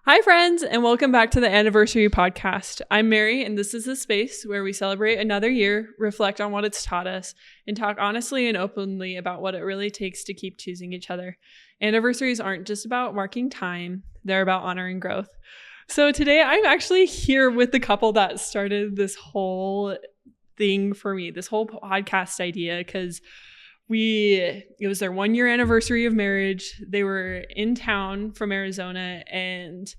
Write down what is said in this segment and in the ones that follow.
Hi, friends, and welcome back to the Anniversary Podcast. I'm Mary, and this is a space where we celebrate another year, reflect on what it's taught us, and talk honestly and openly about what it really takes to keep choosing each other. Anniversaries aren't just about marking time, they're about honoring growth. So today I'm actually here with the couple that started this whole thing for me, this whole podcast idea, because it was their 1 year anniversary of marriage. They were in town from Arizona, and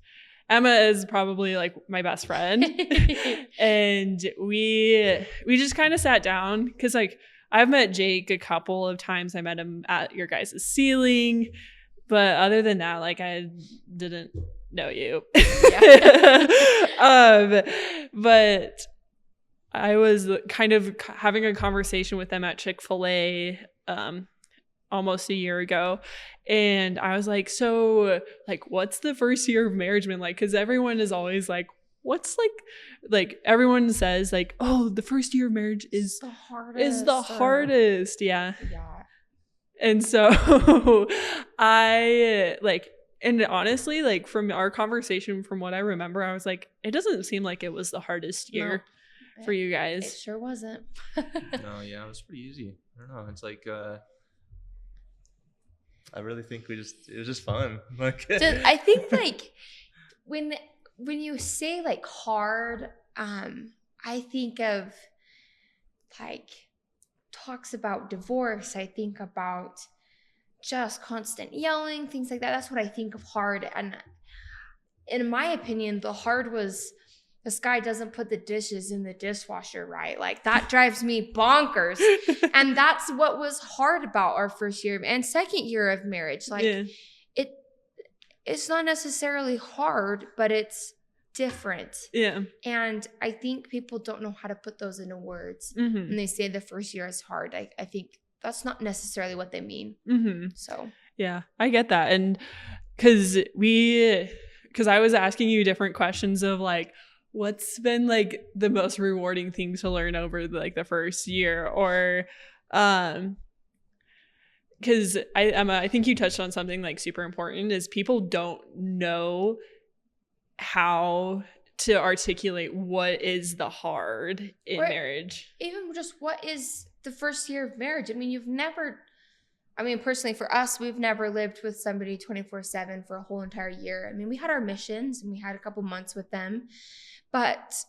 Emma is probably like my best friend. And we just kind of sat down because like I've met Jake a couple of times. I met him at your guys' ceiling, but other than that, like I didn't know you. But I was kind of having a conversation with them at Chick-fil-A almost a year ago, and I was like, so like what's the first year of marriage been like? Because everyone is always like, what's like everyone says like, oh, the first year of marriage is the hardest. Yeah. And so I like, and honestly, like from our conversation, from what I remember, I was like, it doesn't seem like it was the hardest year for you guys. It sure wasn't. No, yeah, it was pretty easy. I don't know. It's like I really think it was just fun. Like I think like when you say like hard, I think of like talks about divorce. I think about just constant yelling, things like that. That's what I think of hard. And in my opinion, the hard was this guy doesn't put the dishes in the dishwasher right. Like that drives me bonkers. And that's what was hard about our first year and second year of marriage. Like it's not necessarily hard, but it's different. Yeah. And I think people don't know how to put those into words. Mm-hmm. When they say the first year is hard. I think that's not necessarily what they mean. Mm-hmm. So yeah, I get that. And because I was asking you different questions of like, what's been like the most rewarding thing to learn over like the first year, or because I think you touched on something like super important is people don't know how to articulate what is the hard in marriage. Even just what is the first year of marriage? I mean, personally for us, we've never lived with somebody 24/7 for a whole entire year. I mean, we had our missions and we had a couple months with them, but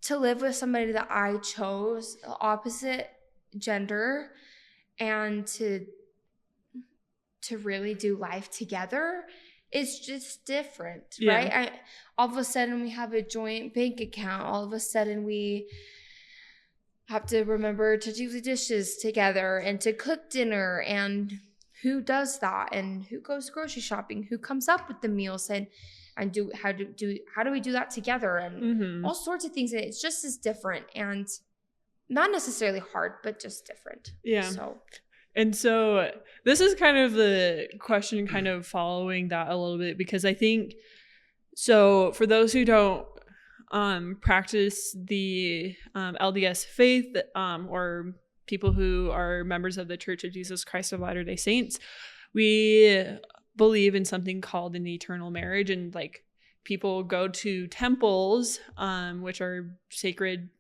to live with somebody that I chose, the opposite gender, and to really do life together is just different, right? All of a sudden we have a joint bank account. All of a sudden we have to remember to do the dishes together and to cook dinner, and who does that, and who goes grocery shopping, who comes up with the meals, and how do we do that together, and all sorts of things. And it's just as different and not necessarily hard, but just different. Yeah. And so this is kind of the question kind of following that a little bit, because I think, so for those who don't practice the LDS faith, or people who are members of the Church of Jesus Christ of Latter-day Saints, we believe in something called an eternal marriage. And like people go to temples, which are sacred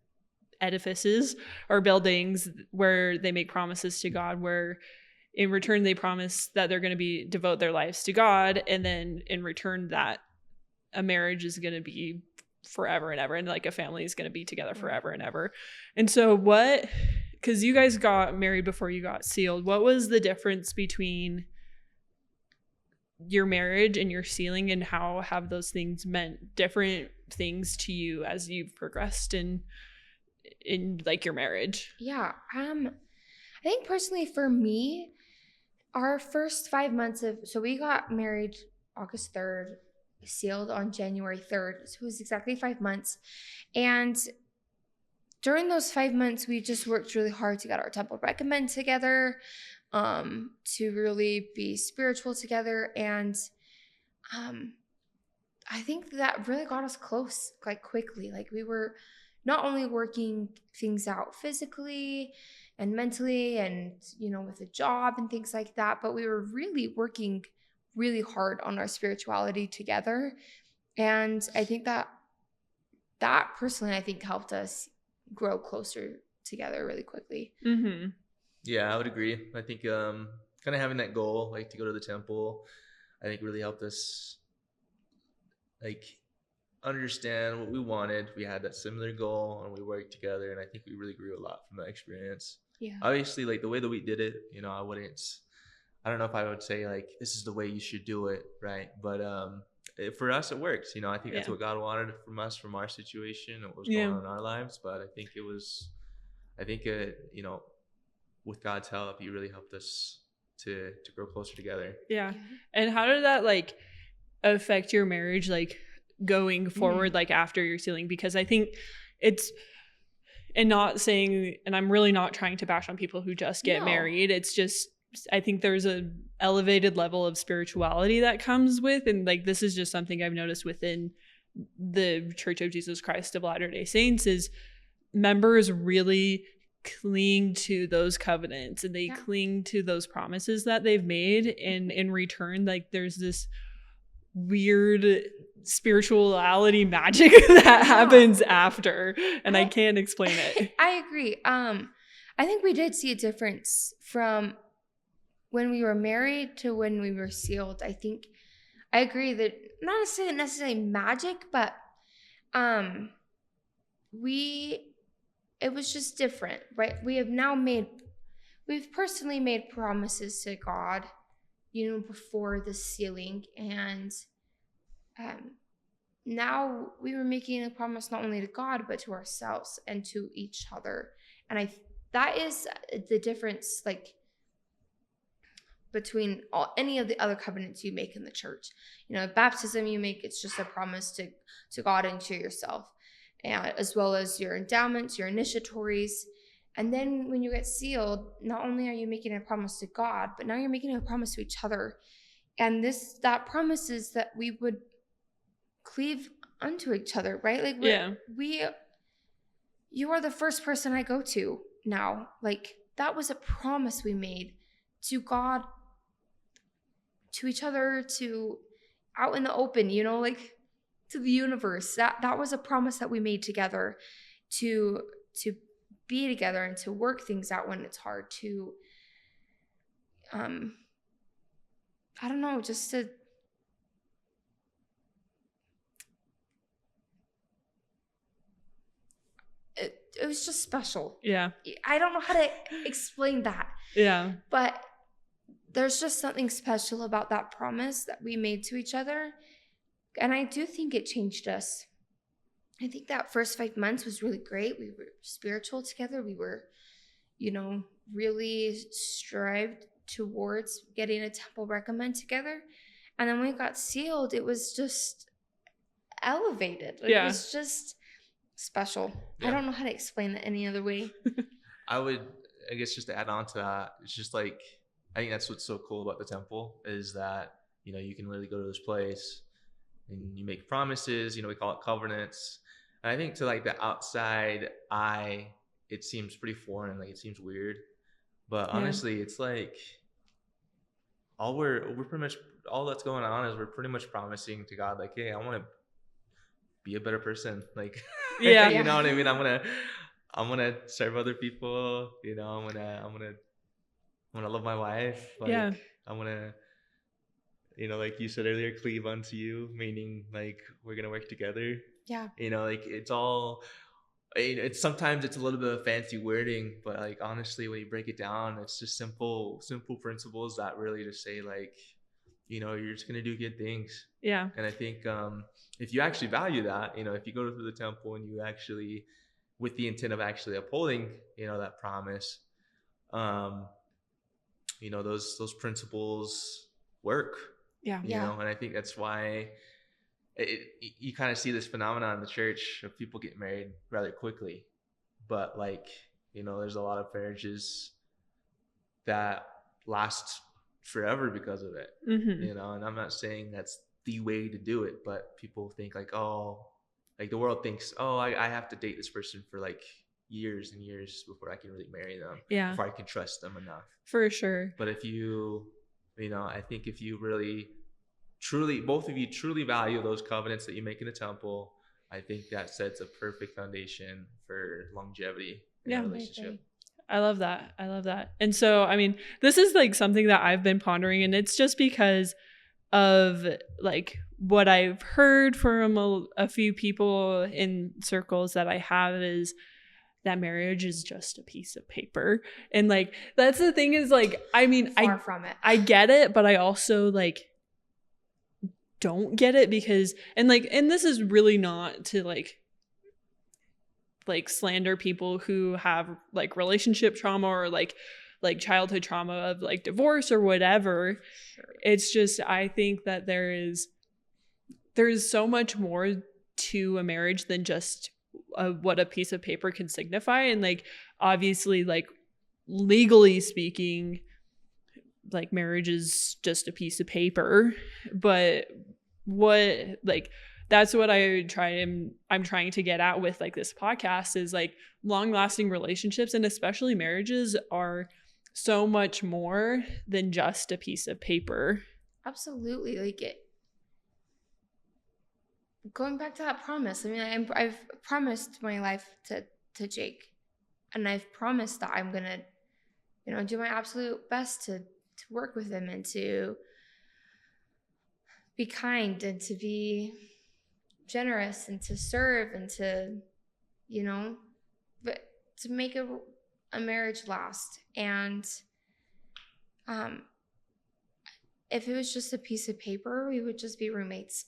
edifices or buildings where they make promises to God, where in return they promise that they're going to devote their lives to God, and then in return that a marriage is going to be forever and ever, and like a family is going to be together forever and ever. And so because you guys got married before you got sealed, what was the difference between your marriage and your sealing, and how have those things meant different things to you as you've progressed in like your marriage? Yeah. I think personally for me, our first 5 months so we got married August 3rd, sealed on January 3rd. So it was exactly 5 months. And during those 5 months, we just worked really hard to get our temple recommend together, to really be spiritual together. And I think that really got us close, like quickly. Like we were not only working things out physically and mentally and, with a job and things like that, but we were really working really hard on our spirituality together. And I think that personally, I think helped us grow closer together really quickly. Mm-hmm. Yeah, I would agree. I think kind of having that goal, like to go to the temple, I think really helped us like understand what we wanted. We had that similar goal and we worked together, and I think we really grew a lot from that experience. Yeah. Obviously, like the way that we did it, I don't know if I would say like this is the way you should do it, right? But for us, it works. I think that's Yeah. what God wanted from us, from our situation and what was Yeah. going on in our lives. But I think with God's help, He really helped us to grow closer together. Yeah. And how did that like affect your marriage, like going forward, like after your sealing? Because I think it's, and not saying, and I'm really not trying to bash on people who just get married. It's just, I think there's a elevated level of spirituality that comes with, and like this is just something I've noticed within the Church of Jesus Christ of Latter-day Saints, is members really cling to those covenants and they cling to those promises that they've made, and in return, like there's this weird spirituality magic that happens after, and I can't explain it. I agree. I think we did see a difference from when we were married to when we were sealed. I think I agree that not necessarily magic, but it was just different, right? We've personally made promises to God, before the sealing, and now we were making a promise not only to God but to ourselves and to each other. And that is the difference, like between any of the other covenants you make in the church. Baptism you make, it's just a promise to God and to yourself, and as well as your endowments, your initiatories. And then when you get sealed, not only are you making a promise to God, but now you're making a promise to each other. And that promise is that we would cleave unto each other, right? Like you are the first person I go to now. Like that was a promise we made to God, to each other, to out in the open, like to the universe. That was a promise that we made together to be together and to work things out when it's hard, to I don't know, just to it was just special. Yeah. I don't know how to explain that. Yeah. But there's just something special about that promise that we made to each other. And I do think it changed us. I think that first 5 months was really great. We were spiritual together. We were, really strived towards getting a temple recommend together. And then when we got sealed, it was just elevated. It was just special. Yeah. I don't know how to explain it any other way. I guess just to add on to that, it's just like, I think that's what's so cool about the temple is that, you can really go to this place and you make promises, we call it covenants. And I think to like the outside eye, it seems pretty foreign, like it seems weird. But honestly, it's like all that's going on is we're pretty much promising to God, like, hey, I want to be a better person. Like, you know what I mean? I'm gonna serve other people. I'm gonna love my wife. Like, I'm gonna, like you said earlier, cleave unto you, meaning like we're gonna work together. Yeah. Like it's all. It's sometimes it's a little bit of fancy wording, but like honestly, when you break it down, it's just simple principles that really just say like, you're just gonna do good things. Yeah. And I think if you actually value that, if you go through the temple and you actually, with the intent of actually upholding, that promise, those principles work. Yeah. And I think that's why you kind of see this phenomenon in the church of people getting married rather quickly, but like, there's a lot of marriages that last forever because of it. And I'm not saying that's the way to do it, but people think like, oh, like the world thinks, oh, I have to date this person for like years and years before I can really marry them. Before I can trust them enough. For sure. But if you, I think if you really both of you truly value those covenants that you make in the temple, I think that sets a perfect foundation for longevity in a relationship. I love that. I love that. And so, I mean, this is like something that I've been pondering, and it's just because of like what I've heard from a few people in circles that I have is that marriage is just a piece of paper. And like, that's the thing is like, I mean, Far from it. I get it, but I also like don't get it because, and this is really not to like slander people who have like relationship trauma or like childhood trauma of like divorce or whatever. Sure. It's just, I think that there's so much more to a marriage than just what a piece of paper can signify. And like, obviously, like legally speaking, like marriage is just a piece of paper, but what like, that's what I'm trying to get at with like this podcast is like long lasting relationships and especially marriages are so much more than just a piece of paper. Absolutely. Like it. Going back to that promise. I mean, I've promised my life to Jake, and I've promised that I'm gonna, do my absolute best to work with him and to be kind and to be generous and to serve and to, but to make a marriage last. And if it was just a piece of paper, we would just be roommates.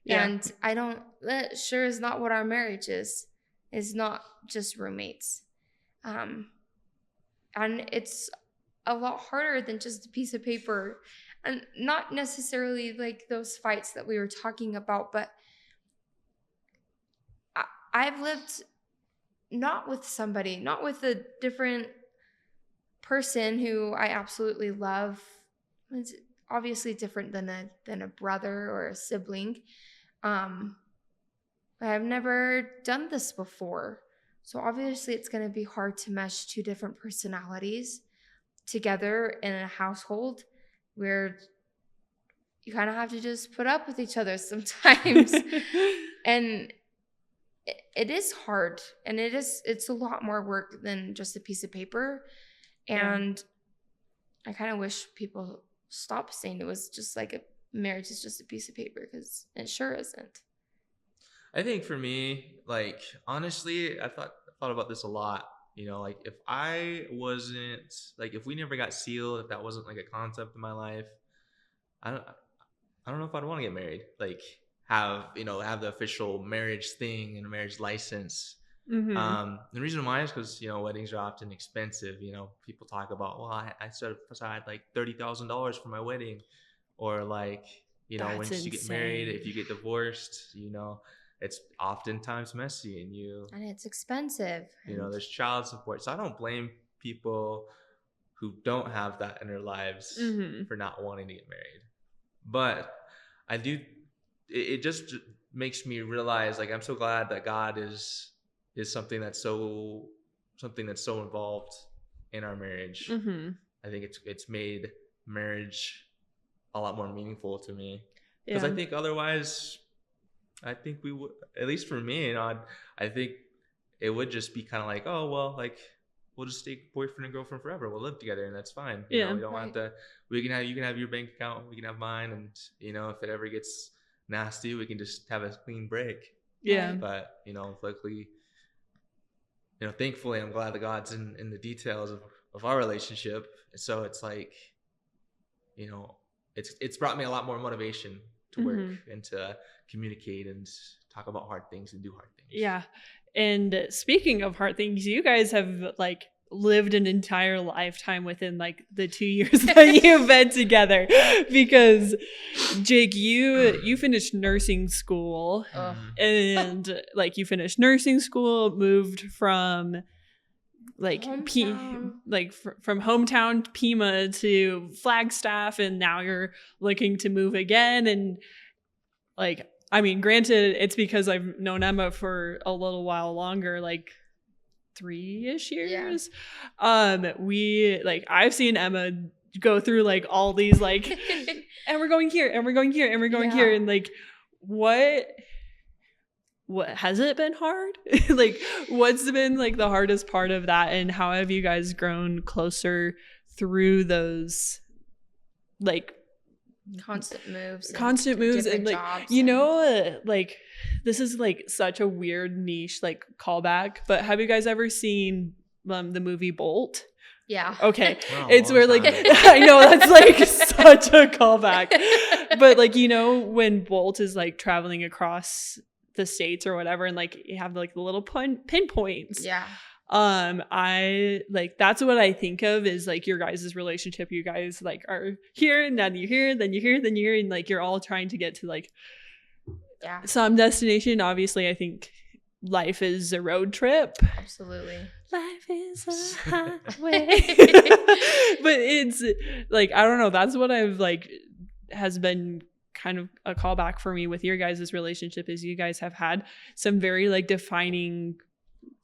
Yeah. And that sure is not what our marriage is not just roommates. And it's a lot harder than just a piece of paper. And not necessarily like those fights that we were talking about, but I've lived not with a different person who I absolutely love. It's obviously different than a brother or a sibling. I've never done this before. So obviously it's going to be hard to mesh two different personalities together in a household where you kind of have to just put up with each other sometimes. And it is hard, and it's a lot more work than just a piece of paper. And I kind of wish people stop saying it was just like a marriage is just a piece of paper, because it sure isn't. I think for me, like, honestly, I thought about this a lot. Like if I wasn't like, if we never got sealed, if that wasn't like a concept in my life, I don't know if I'd want to get married. Like have the official marriage thing and a marriage license. Mm-hmm. The reason why is because weddings are often expensive. People talk about, well, I set aside like $30,000 for my wedding, or like That's once you get married, if you get divorced, it's oftentimes messy and it's expensive. There's child support. So I don't blame people who don't have that in their lives for not wanting to get married. But I do, it just makes me realize, like, I'm so glad that God is something that's so involved in our marriage. I think it's made marriage a lot more meaningful to me, because I think otherwise, I think we would, at least for me, I think it would just be kind of like, oh well, like we'll just stay boyfriend and girlfriend forever. We'll live together and that's fine. We don't have to. You can have your bank account, we can have mine, and if it ever gets nasty, we can just have a clean break. Yeah. But luckily, thankfully, I'm glad that God's in the details of our relationship. So it's like, it's brought me a lot more motivation to work and to communicate and talk about hard things and do hard things. Yeah. And speaking of hard things, you guys have like lived an entire lifetime within like the 2 years that you've been together, because Jake, you finished nursing school and like you finished nursing school, moved from like from hometown Pima to Flagstaff, and now you're looking to move again. And like, I mean, granted, it's because I've known Emma for a little while longer, like 3-ish years. Yeah. I've seen Emma go through like all these like, and we're going here, and we're going here, and we're going here, and like, what has it been hard? Like, what's been like the hardest part of that, and how have you guys grown closer through those like constant moves and like, you know, like this is like such a weird niche like callback, but have you guys ever seen the movie Bolt? Yeah. Okay. Wow, It's where like time. I know that's like such a callback, but like, you know, when Bolt is like traveling across the states or whatever, and like you have like the little pinpoints. Yeah. I like, that's what I think of is like your guys' relationship. You guys like are here, and then you're here, then you're here, then you're here, and like you're all trying to get to like some destination. Obviously, I think life is a road trip. Absolutely. Life is a highway. But it's like, I don't know, that's what I've like has been kind of a callback for me with your guys' relationship, is you guys have had some very like defining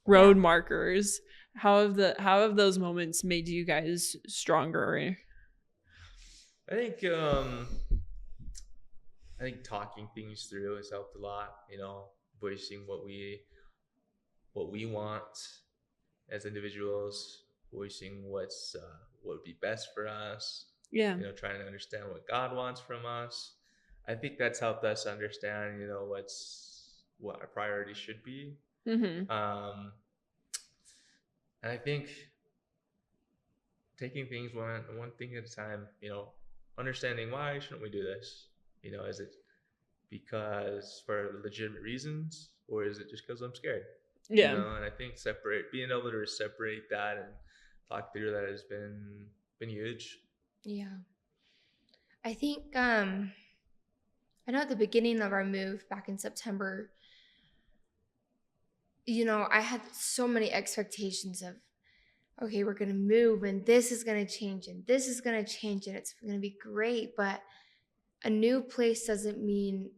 road markers. How have those moments made you guys stronger? I think talking things through has helped a lot, you know, voicing what we want as individuals, voicing what would be best for us. Yeah. You know, trying to understand what God wants from us. I think that's helped us understand, you know, what our priorities should be. Mm-hmm. And I think taking things one thing at a time, you know, understanding why shouldn't we do this? You know, is it because for legitimate reasons, or is it just because I'm scared? Yeah. You know, and I think being able to separate that and talk through that has been huge. Yeah. I think I know at the beginning of our move back in September, you know, I had so many expectations of, okay, we're going to move and this is going to change and this is going to change and it's going to be great. But a new place doesn't mean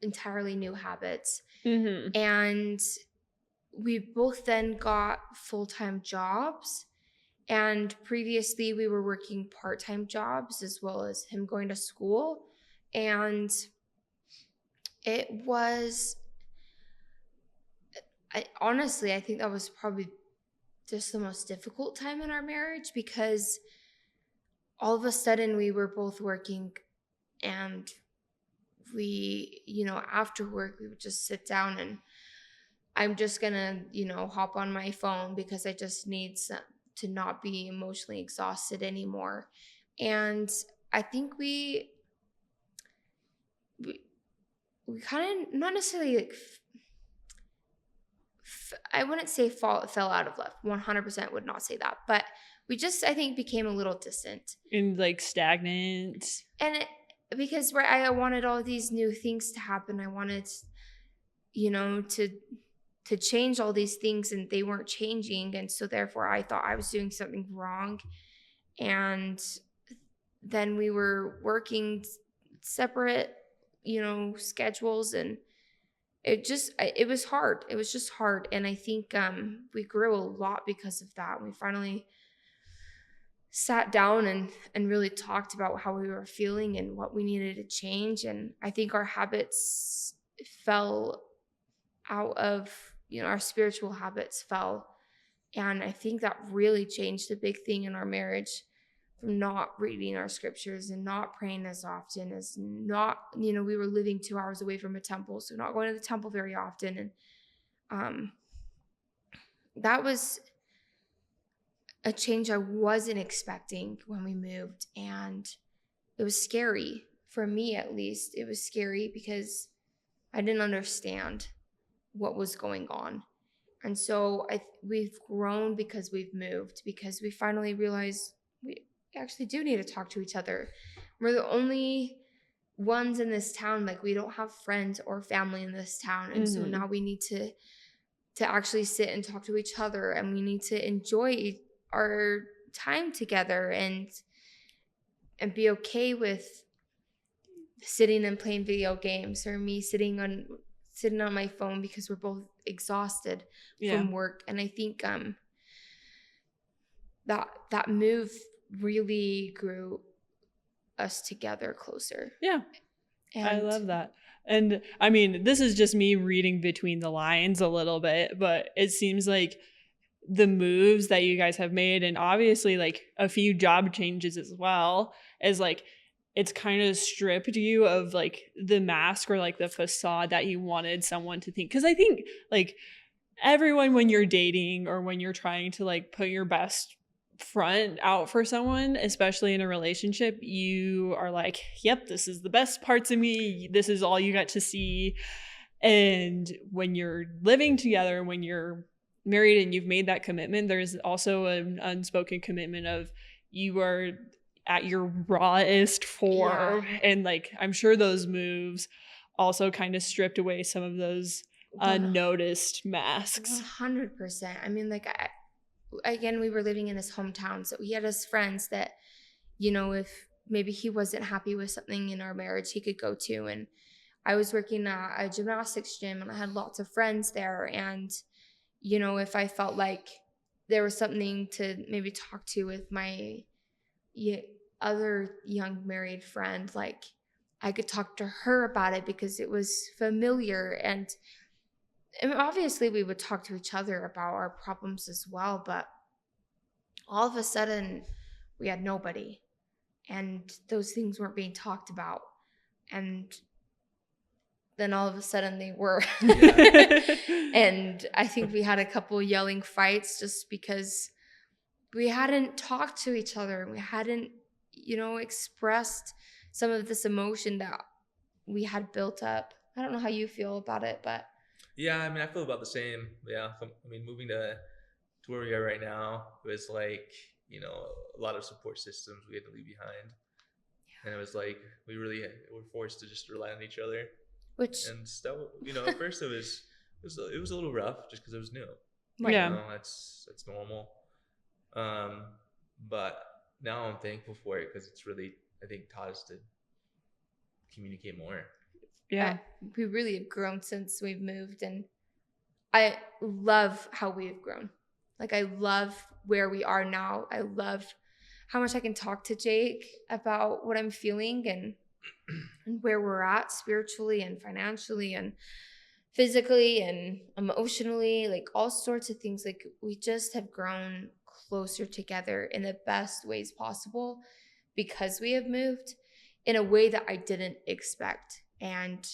entirely new habits. Mm-hmm. And we both then got full-time jobs. And previously we were working part-time jobs as well as him going to school. And it was, honestly, I think that was probably just the most difficult time in our marriage, because all of a sudden we were both working, and we, you know, after work we would just sit down and I'm just gonna, you know, hop on my phone because I just need to not be emotionally exhausted anymore. And I think we kind of not necessarily like I wouldn't say fell out of love. 100% would not say that, but we just, I think, became a little distant and like stagnant. And because I wanted all these new things to happen. I wanted, you know, to change all these things, and they weren't changing, and so therefore I thought I was doing something wrong. And then we were working separate, you know, schedules, and it was hard. It was just hard. And I think we grew a lot because of that. We finally sat down and really talked about how we were feeling and what we needed to change. And I think our habits fell out of, you know, our spiritual habits fell. And I think that really changed a big thing in our marriage, from not reading our scriptures and not praying as often, as not, you know, we were living 2 hours away from a temple, so not going to the temple very often. And that was a change I wasn't expecting when we moved. And it was scary, for me at least. It was scary because I didn't understand what was going on. And so we've grown because we've moved, because we finally realized we actually do need to talk to each other. We're the only ones in this town. Like, we don't have friends or family in this town. And so now we need to actually sit and talk to each other, and we need to enjoy our time together and be okay with sitting and playing video games, or me sitting on my phone because we're both exhausted from work. And I think that move really grew us together closer. Yeah. And I love that. And I mean, this is just me reading between the lines a little bit, but it seems like the moves that you guys have made, and obviously like a few job changes as well, is like it's kind of stripped you of like the mask or like the facade that you wanted someone to think. Because I think like everyone, when you're dating or when you're trying to like put your best front out for someone, especially in a relationship, you are like, yep, this is the best parts of me, this is all you got to see. And when you're living together, when you're married and you've made that commitment, there's also an unspoken commitment of you are at your rawest form. And like I'm sure those moves also kind of stripped away some of those unnoticed masks. 100%. I mean, like, again, we were living in his hometown, so he had his friends that, you know, if maybe he wasn't happy with something in our marriage, he could go to. And I was working at a gymnastics gym, and I had lots of friends there. And, you know, if I felt like there was something to maybe talk to with my other young married friend, like I could talk to her about it because it was familiar. And I mean, obviously we would talk to each other about our problems as well, but all of a sudden we had nobody, and those things weren't being talked about. And then all of a sudden they were. And I think we had a couple yelling fights just because we hadn't talked to each other. We hadn't, you know, expressed some of this emotion that we had built up. I don't know how you feel about it, but yeah, I mean, I feel about the same. Yeah, I mean, moving to where we are right now was like, you know, a lot of support systems we had to leave behind, and it was like we really were forced to just rely on each other. Which, and that, you know, at first it was a little rough just because it was new. right. Yeah. You know, that's normal. But now I'm thankful for it because it's really, I think, taught us to communicate more. Yeah. We really have grown since we've moved, and I love how we've grown. Like, I love where we are now. I love how much I can talk to Jake about what I'm feeling and where we're at spiritually and financially and physically and emotionally, like all sorts of things. Like, we just have grown closer together in the best ways possible because we have moved in a way that I didn't expect. And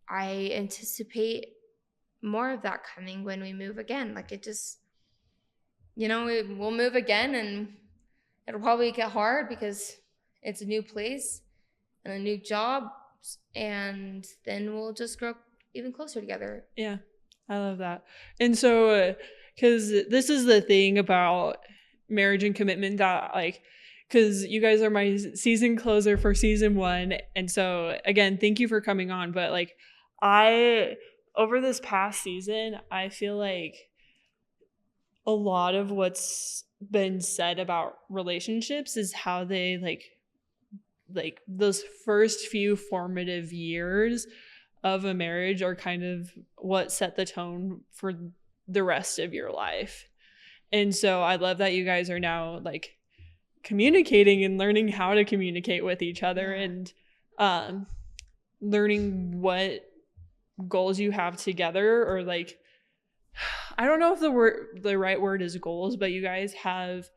I anticipate more of that coming when we move again. Like, it just, you know, we'll move again, and it'll probably get hard because it's a new place and a new job, and then we'll just grow even closer together. Yeah, I love that. And so, because this is the thing about marriage and commitment that, like, because you guys are my season closer for season 1. And so, again, thank you for coming on. But, like, over this past season, I feel like a lot of what's been said about relationships is how they, like those first few formative years of a marriage are kind of what set the tone for the rest of your life. And so I love that you guys are now like communicating and learning how to communicate with each other, and learning what goals you have together, or like, I don't know if the right word is goals, but you guys have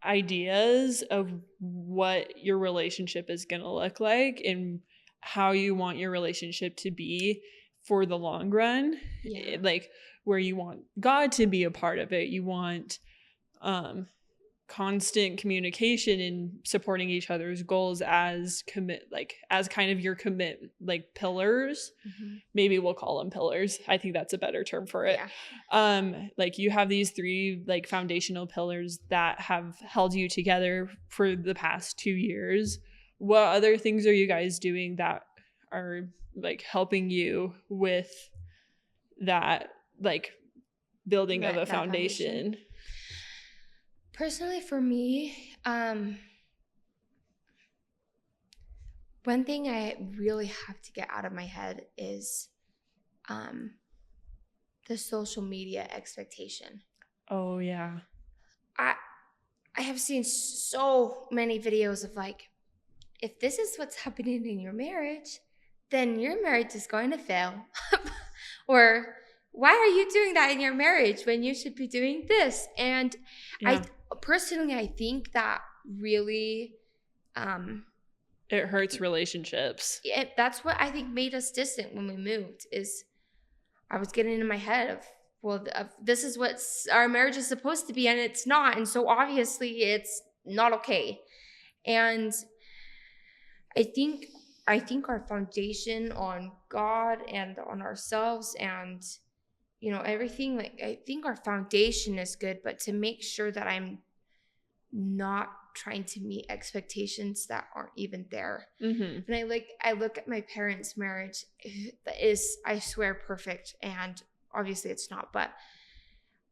ideas of what your relationship is going to look like and how you want your relationship to be for the long run. Yeah. Like, where you want God to be a part of it. You want constant communication and supporting each other's goals as kind of your commit, like, pillars. Mm-hmm. Maybe we'll call them pillars. I think that's a better term for it. Yeah. Like, you have these 3 like foundational pillars that have held you together for the past 2 years. What other things are you guys doing that are like helping you with that, like, building of a foundation? Personally, for me, one thing I really have to get out of my head is the social media expectation. Oh, yeah. I have seen so many videos of like, if this is what's happening in your marriage, then your marriage is going to fail. Or why are you doing that in your marriage when you should be doing this? And Yeah. I think that really, It hurts relationships. that's what I think made us distant when we moved, is I was getting in my head of, well, this is what our marriage is supposed to be, and it's not. And so obviously it's not okay. And I think our foundation on God and on ourselves and, you know, everything, like, I think our foundation is good, but to make sure that I'm not trying to meet expectations that aren't even there. Mm-hmm. And I look at my parents' marriage that is, I swear, perfect, and obviously it's not, but,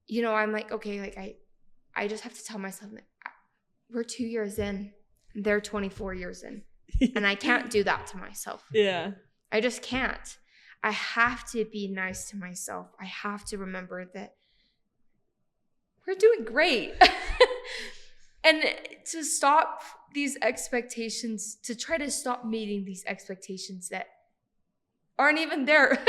you know, I'm like, okay, like I just have to tell myself that we're 2 years in, they're 24 years in, and I can't do that to myself. Yeah. I just can't. I have to be nice to myself. I have to remember that we're doing great. And to stop these expectations, to try to stop meeting these expectations that aren't even there.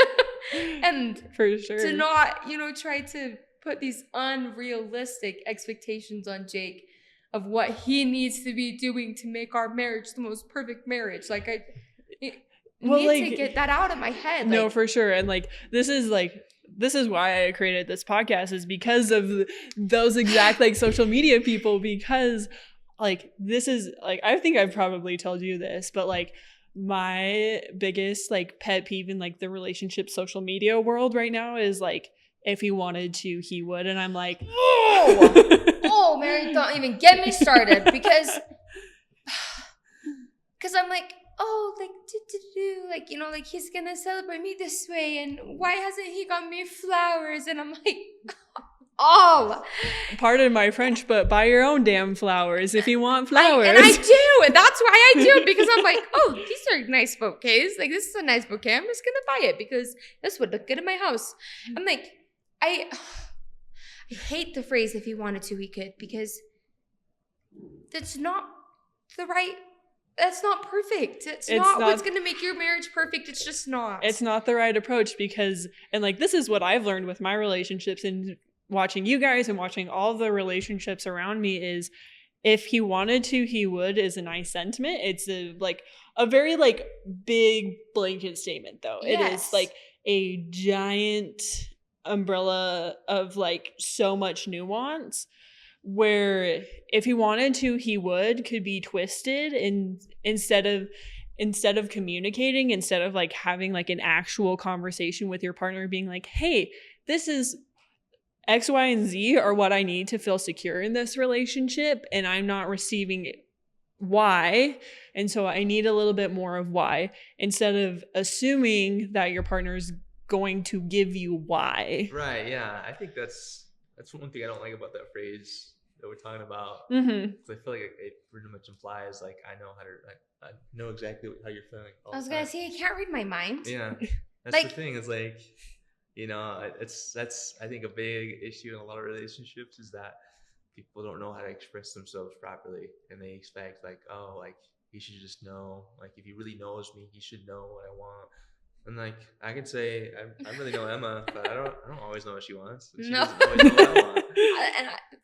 And for sure. to not, you know, try to put these unrealistic expectations on Jake of what he needs to be doing to make our marriage the most perfect marriage. Like, I need to get that out of my head. No, like, for sure. And like, this is why I created this podcast, is because of those exact like social media people, because like, this is like, I think I've probably told you this, but like, my biggest like pet peeve in like the relationship social media world right now is like, if he wanted to, he would. And I'm like, oh, Mary, don't even get me started, because I'm like, oh, like, like, you know, like, he's gonna celebrate me this way, and why hasn't he got me flowers? And I'm like, oh, pardon my French, but buy your own damn flowers if you want flowers. And I do, and that's why I do, because I'm like, oh, these are nice bouquets. Like, this is a nice bouquet. I'm just gonna buy it because this would look good in my house. I'm like, I hate the phrase "if he wanted to, he could," because that's not the right. That's not perfect. It's not what's going to make your marriage perfect. It's just not. It's not the right approach, because, and like, this is what I've learned with my relationships and watching you guys and watching all the relationships around me, is if he wanted to, he would, is a nice sentiment. It's a very like big blanket statement though. Yes. It is like a giant umbrella of like so much nuance, where if he wanted to, he would, could be twisted, and instead of communicating, instead of like having like an actual conversation with your partner, being like, hey, this is X, Y, and Z are what I need to feel secure in this relationship, and I'm not receiving Y, and so I need a little bit more of Y, instead of assuming that your partner's going to give you Y. Right, yeah. I think that's one thing I don't like about that phrase that we're talking about. Mm-hmm. I feel like it pretty much implies like I know exactly how you're feeling. I was gonna say, you can't read my mind. Yeah, that's like, the thing. Is like, you know, that's I think a big issue in a lot of relationships, is that people don't know how to express themselves properly, and they expect like, oh, like he should just know. Like, if he really knows me, he should know what I want. And like, I can say I really know Emma, but I don't always know what she wants. She doesn't always know what I want.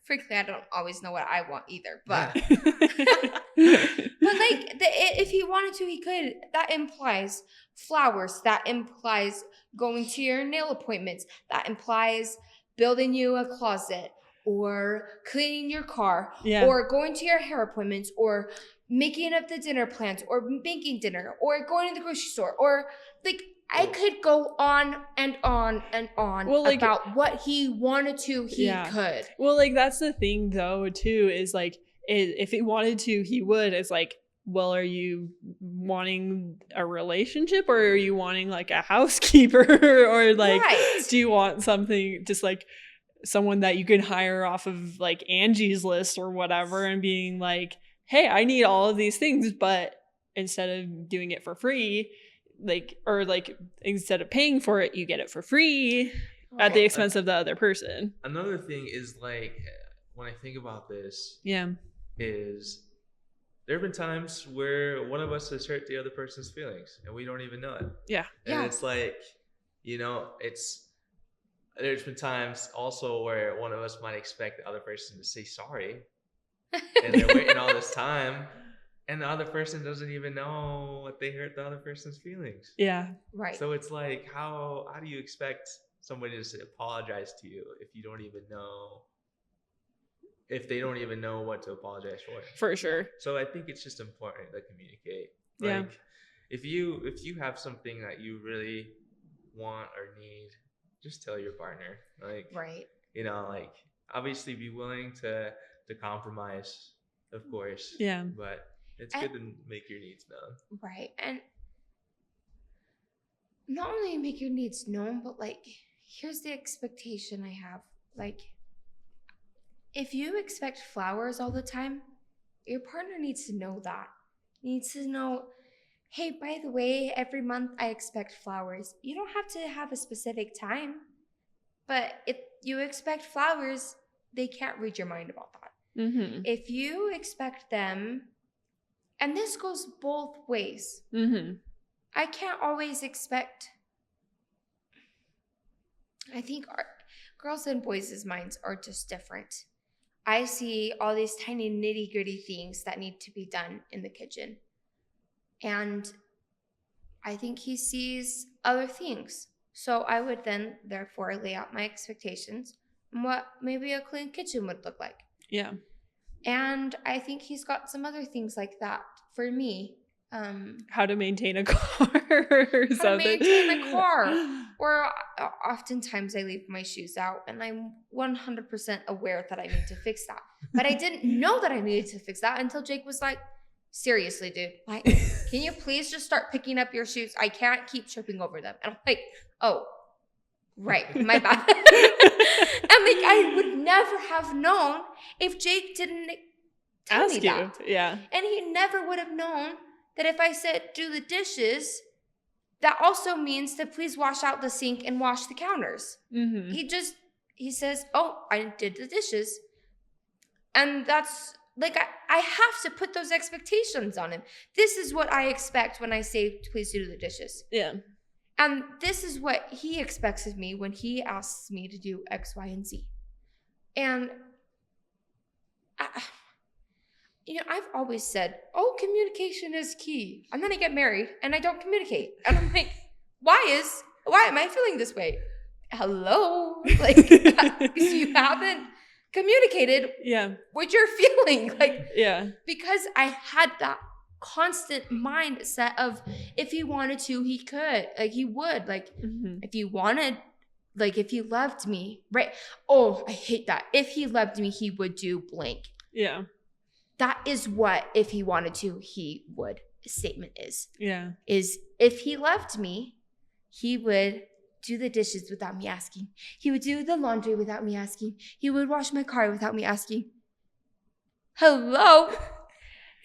Frankly, I don't always know what I want either. But Yeah. but like, if he wanted to, he could. That implies flowers. That implies going to your nail appointments. That implies building you a closet, or cleaning your car, or going to your hair appointments, or making up the dinner plans, or making dinner, or going to the grocery store, or like, I could go on and on and on about what he wanted to, he could. Well, like, that's the thing though too, is like, if he wanted to, he would. It's like, well, are you wanting a relationship, or are you wanting like a housekeeper, or like, do you want something just like someone that you can hire off of like Angie's List or whatever, and being like, hey, I need all of these things, but instead of doing it for free, like, or like, instead of paying for it, you get it for free at the expense of the other person. Another thing is like, when I think about this Yeah. is there have been times where one of us has hurt the other person's feelings and we don't even know it. Yeah. And Yeah. it's like, there's been times also where one of us might expect the other person to say sorry, and they're waiting all this time, and the other person doesn't even know what they hurt the other person's feelings. Yeah. Right. So it's like, how do you expect somebody to apologize to you if you don't even know, if they don't even know what to apologize for? For sure. So I think it's just important to communicate. Yeah. Like, if you have something that you really want or need, just tell your partner. Like, Right. like, obviously be willing to compromise, of course. Yeah. But it's good to make your needs known. Right. And not only make your needs known, but like, here's the expectation I have. Like, if you expect flowers all the time, your partner needs to know that. Needs to know, hey, by the way, every month I expect flowers. You don't have to have a specific time, but if you expect flowers, they can't read your mind about that. Mm-hmm. If you expect them, and this goes both ways. Mm-hmm. I can't always expect. I think girls and boys' minds are just different. I see all these tiny nitty-gritty things that need to be done in the kitchen. And I think he sees other things. So I would then, therefore, lay out my expectations and what maybe a clean kitchen would look like. Yeah. And I think he's got some other things like that for me. How to maintain a car or something. How to maintain a car. Or oftentimes I leave my shoes out and I'm 100% aware that I need to fix that. But I didn't know that I needed to fix that until Jake was like, seriously, dude, like, can you please just start picking up your shoes? I can't keep tripping over them. And I'm like, oh, right, my bad. And like, I would never have known if Jake didn't tell Ask me you. that. Yeah. And he never would have known that if I said do the dishes, that also means to please wash out the sink and wash the counters. Mm-hmm. He says, oh, I did the dishes. And that's like, I have to put those expectations on him. This is what I expect when I say, please do the dishes. Yeah. And this is what he expects of me when he asks me to do X, Y, and Z. And I've always said, oh, communication is key. And then I get married and I don't communicate. And I'm like, why am I feeling this way? Hello? Like, because you haven't communicated what you're feeling. Like, because I had that constant mindset of if he wanted to, he could. Like, he would. Like, if he wanted, like, if he loved me, right? Oh, I hate that. If he loved me, he would do blank. Yeah. That is what if he wanted to, he would statement is. Yeah. Is if he loved me, he would do the dishes without me asking. He would do the laundry without me asking. He would wash my car without me asking. Hello?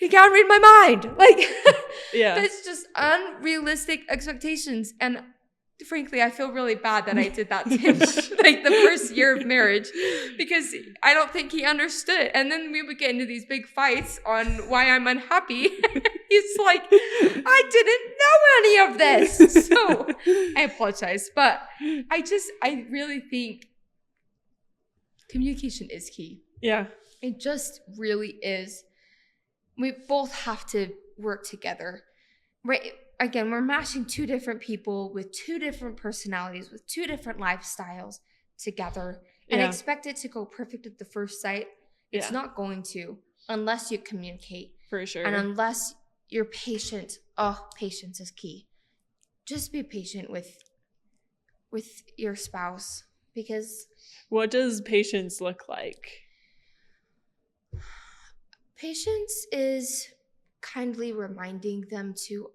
He can't read my mind. Like, that's just unrealistic expectations. And frankly, I feel really bad that I did that to him, like the first year of marriage, because I don't think he understood. And then we would get into these big fights on why I'm unhappy. He's like, I didn't know any of this. So I apologize. But I really think communication is key. Yeah. It just really is. We both have to work together. Right? Again, we're mashing two different people with two different personalities, with two different lifestyles together and expect it to go perfect at the first sight. It's not going to unless you communicate. For sure. And unless you're patient. Oh, patience is key. Just be patient with your spouse, because what does patience look like? Patience is kindly reminding them to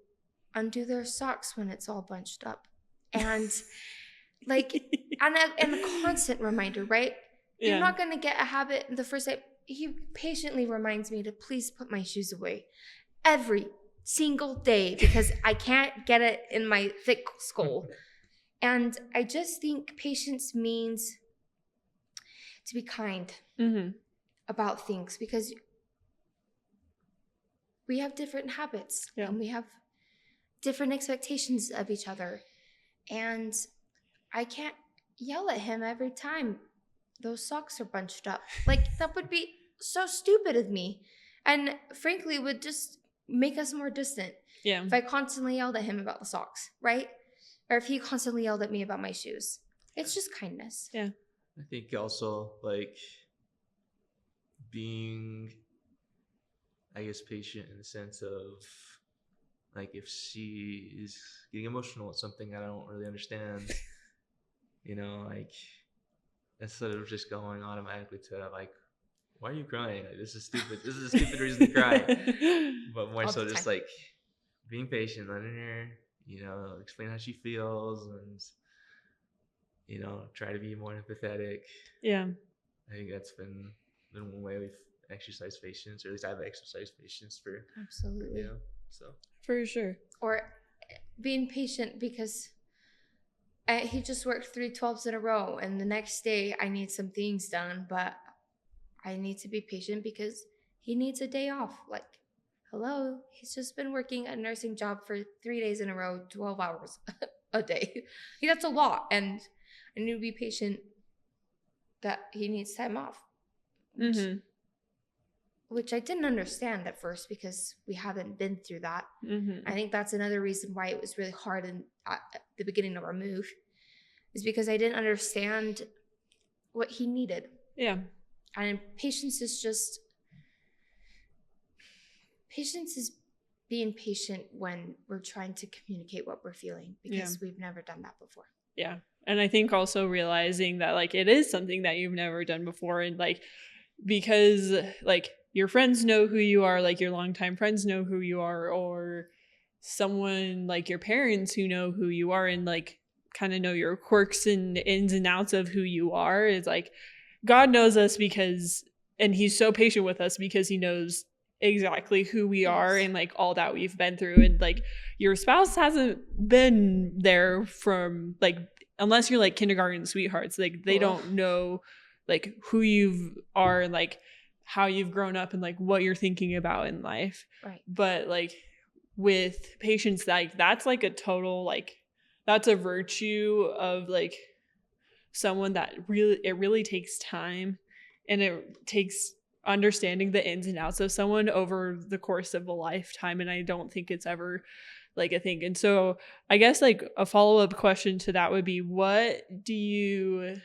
undo their socks when it's all bunched up. And like, and a constant reminder, right? You're not going to get a habit the first day. He patiently reminds me to please put my shoes away every single day because I can't get it in my thick skull. And I just think patience means to be kind. Mm-hmm. about things because we have different habits and we have different expectations of each other. And I can't yell at him every time those socks are bunched up. Like, that would be so stupid of me. And frankly, it would just make us more distant. Yeah. If I constantly yelled at him about the socks, right? Or if he constantly yelled at me about my shoes. It's just kindness. Yeah. I think also like being, I guess, patient in the sense of like if she is getting emotional at something I don't really understand, like instead of just going automatically to like, why are you crying? Like, this is stupid. This is a stupid reason to cry. But more All so the just time. like being patient, letting her, explain how she feels and, try to be more empathetic. Yeah. I think that's been one way we've exercised patience, or at least I've exercised patience for, Absolutely. so. For sure. Or being patient because he just worked 3 12s in a row, and the next day I need some things done, but I need to be patient because he needs a day off. Like, hello, he's just been working a nursing job for 3 days in a row, 12 hours a day. That's a lot, and I need to be patient that he needs time off. Which I didn't understand at first because we haven't been through that. I think that's another reason why it was really hard at the beginning of our move, is because I didn't understand what he needed. Yeah. And patience is being patient when we're trying to communicate what we're feeling, because we've never done that before. Yeah. And I think also realizing that like it is something that you've never done before, and like because like your friends know who you are, like your longtime friends know who you are, or someone like your parents who know who you are and like kind of know your quirks and ins and outs of who you are. It's like God knows us and he's so patient with us because he knows exactly who we are and like all that we've been through. And like your spouse hasn't been there from like, unless you're like kindergarten sweethearts, like they don't know like who you are and like how you've grown up and like what you're thinking about in life. Right. But like with patience, like that's like a total, like that's a virtue of like someone that really takes time, and it takes understanding the ins and outs of someone over the course of a lifetime. And I don't think it's ever like a thing. And so I guess like a follow-up question to that would be, what do you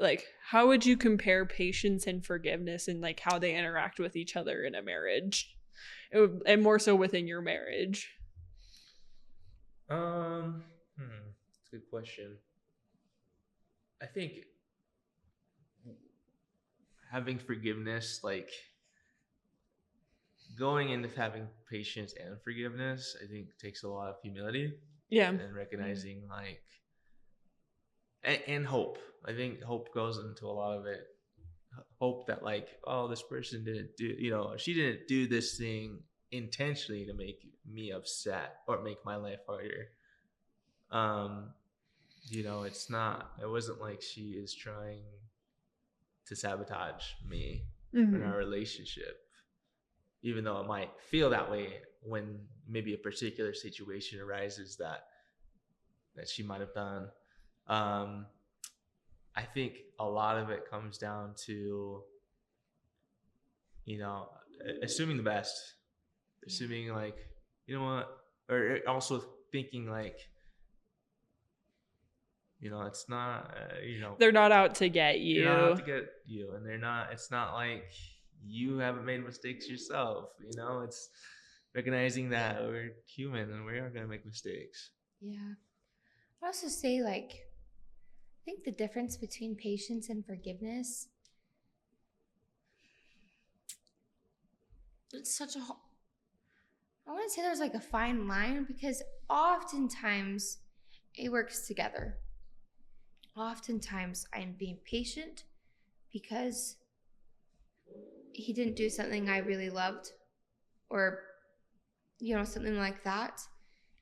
like, how would you compare patience and forgiveness and like how they interact with each other in a marriage, and more so within your marriage? That's a good question. I think having forgiveness, like going into having patience and forgiveness, I think takes a lot of humility. Yeah. And recognizing like, and hope. I think hope goes into a lot of it. Hope that like, oh, this person didn't do, she didn't do this thing intentionally to make me upset or make my life harder. It wasn't like she is trying to sabotage me in our relationship, even though it might feel that way when maybe a particular situation arises that she might have done. I think a lot of it comes down to, assuming the best, assuming like, you know what, or also thinking like, it's not, they're not out to get you. They're not out to get you, and it's not like you haven't made mistakes yourself. It's recognizing that we're human and we are going to make mistakes. Yeah. I also say like, I think the difference between patience and forgiveness, it's such a, I want to say there's like a fine line, because oftentimes it works together. Oftentimes I'm being patient because he didn't do something I really loved, or, something like that.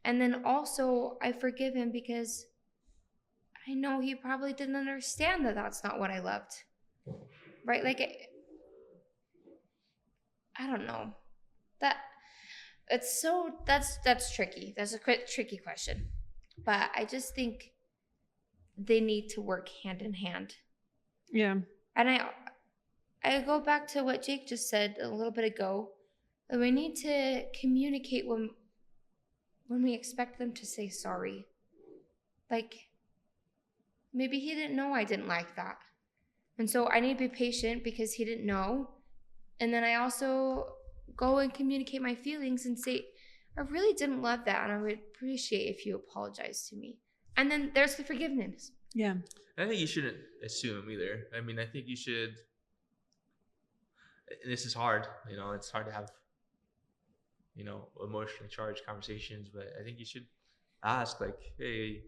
And then also I forgive him because I know he probably didn't understand that that's not what I loved. Right? Like I don't know. That it's so that's tricky. That's a tricky question. But I just think they need to work hand in hand. Yeah. And I go back to what Jake just said a little bit ago. We need to communicate when we expect them to say sorry. Like, maybe he didn't know I didn't like that. And so I need to be patient because he didn't know. And then I also go and communicate my feelings and say, I really didn't love that, and I would appreciate if you apologize to me. And then there's the forgiveness. Yeah. I think you shouldn't assume either. I mean, I think you should. This is hard, it's hard to have, emotionally charged conversations, but I think you should ask, like, hey,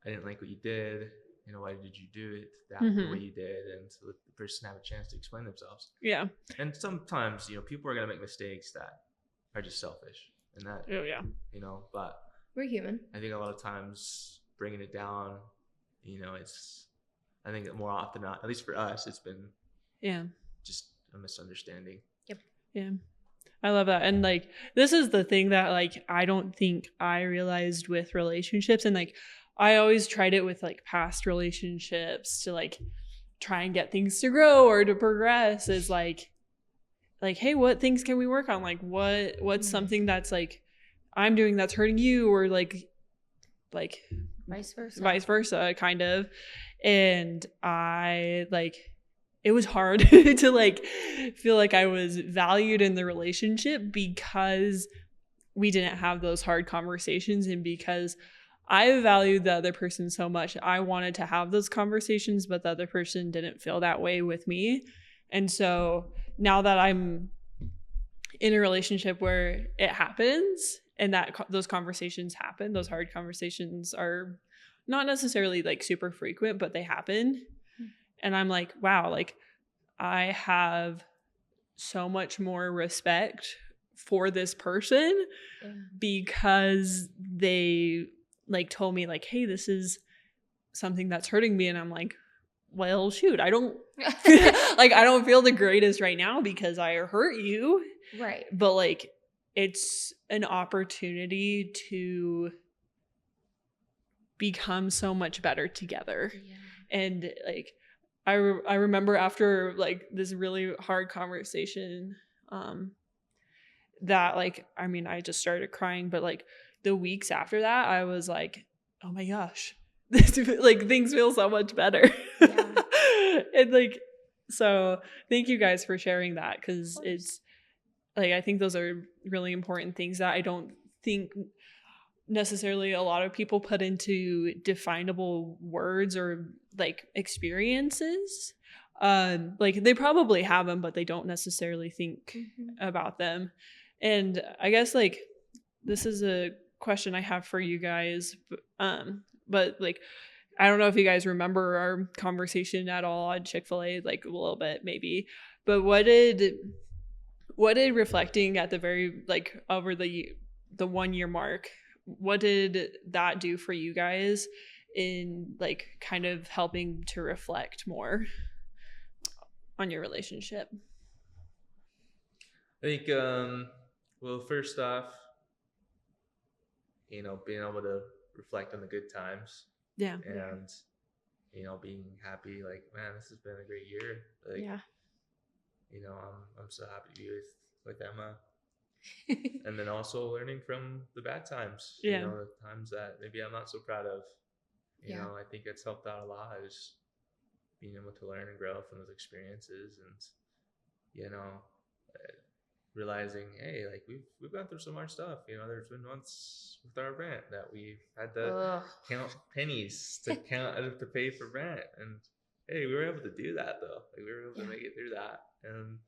I didn't like what you did. Why did you do it the way you did? And to let the person have a chance to explain themselves. Yeah. And sometimes, people are going to make mistakes that are just selfish. And that, Oh, yeah. But we're human. I think a lot of times bringing it down, I think more often not, at least for us, it's been just a misunderstanding. Yep. Yeah. I love that. And like, this is the thing that like, I don't think I realized with relationships. And like, I always tried it with like past relationships to like try and get things to grow or to progress is like, hey, what things can we work on? Like what's something that's like, I'm doing that's hurting you, or like vice versa kind of. And I like, it was hard to like feel like I was valued in the relationship because we didn't have those hard conversations, and because I valued the other person so much. I wanted to have those conversations, but the other person didn't feel that way with me. And so now that I'm in a relationship where it happens and that those conversations happen, those hard conversations are not necessarily like super frequent, but they happen. And I'm like, wow, like I have so much more respect for this person because they like told me like, hey, this is something that's hurting me. And I'm like, well, shoot, I don't like, I don't feel the greatest right now because I hurt you. Right. But like, it's an opportunity to become so much better together. Yeah. And like, I remember after like this really hard conversation, that like, I mean, I just started crying, but like the weeks after that, I was like, oh my gosh, like things feel so much better. Yeah. And like, so thank you guys for sharing that, because it's like, I think those are really important things that I don't think necessarily a lot of people put into definable words or like experiences. Like they probably have them, but they don't necessarily think about them. And I guess like this is a question I have for you guys, but like I don't know if you guys remember our conversation at all on Chick-fil-A, like a little bit maybe, but what did reflecting at the very like over the 1 year mark, what did that do for you guys in like kind of helping to reflect more on your relationship? I think well, first off, being able to reflect on the good times. Yeah. And being happy, like, man, this has been a great year. Like, yeah. I'm so happy to be with Emma. And then also learning from the bad times. Yeah. The times that maybe I'm not so proud of. You know, I think it's helped out a lot, is being able to learn and grow from those experiences, and realizing, hey, like we've gone through some hard stuff. There's been months with our rent that we've had to count pennies to pay for rent, and hey, we were able to do that though. Like, we were able to make it through that, and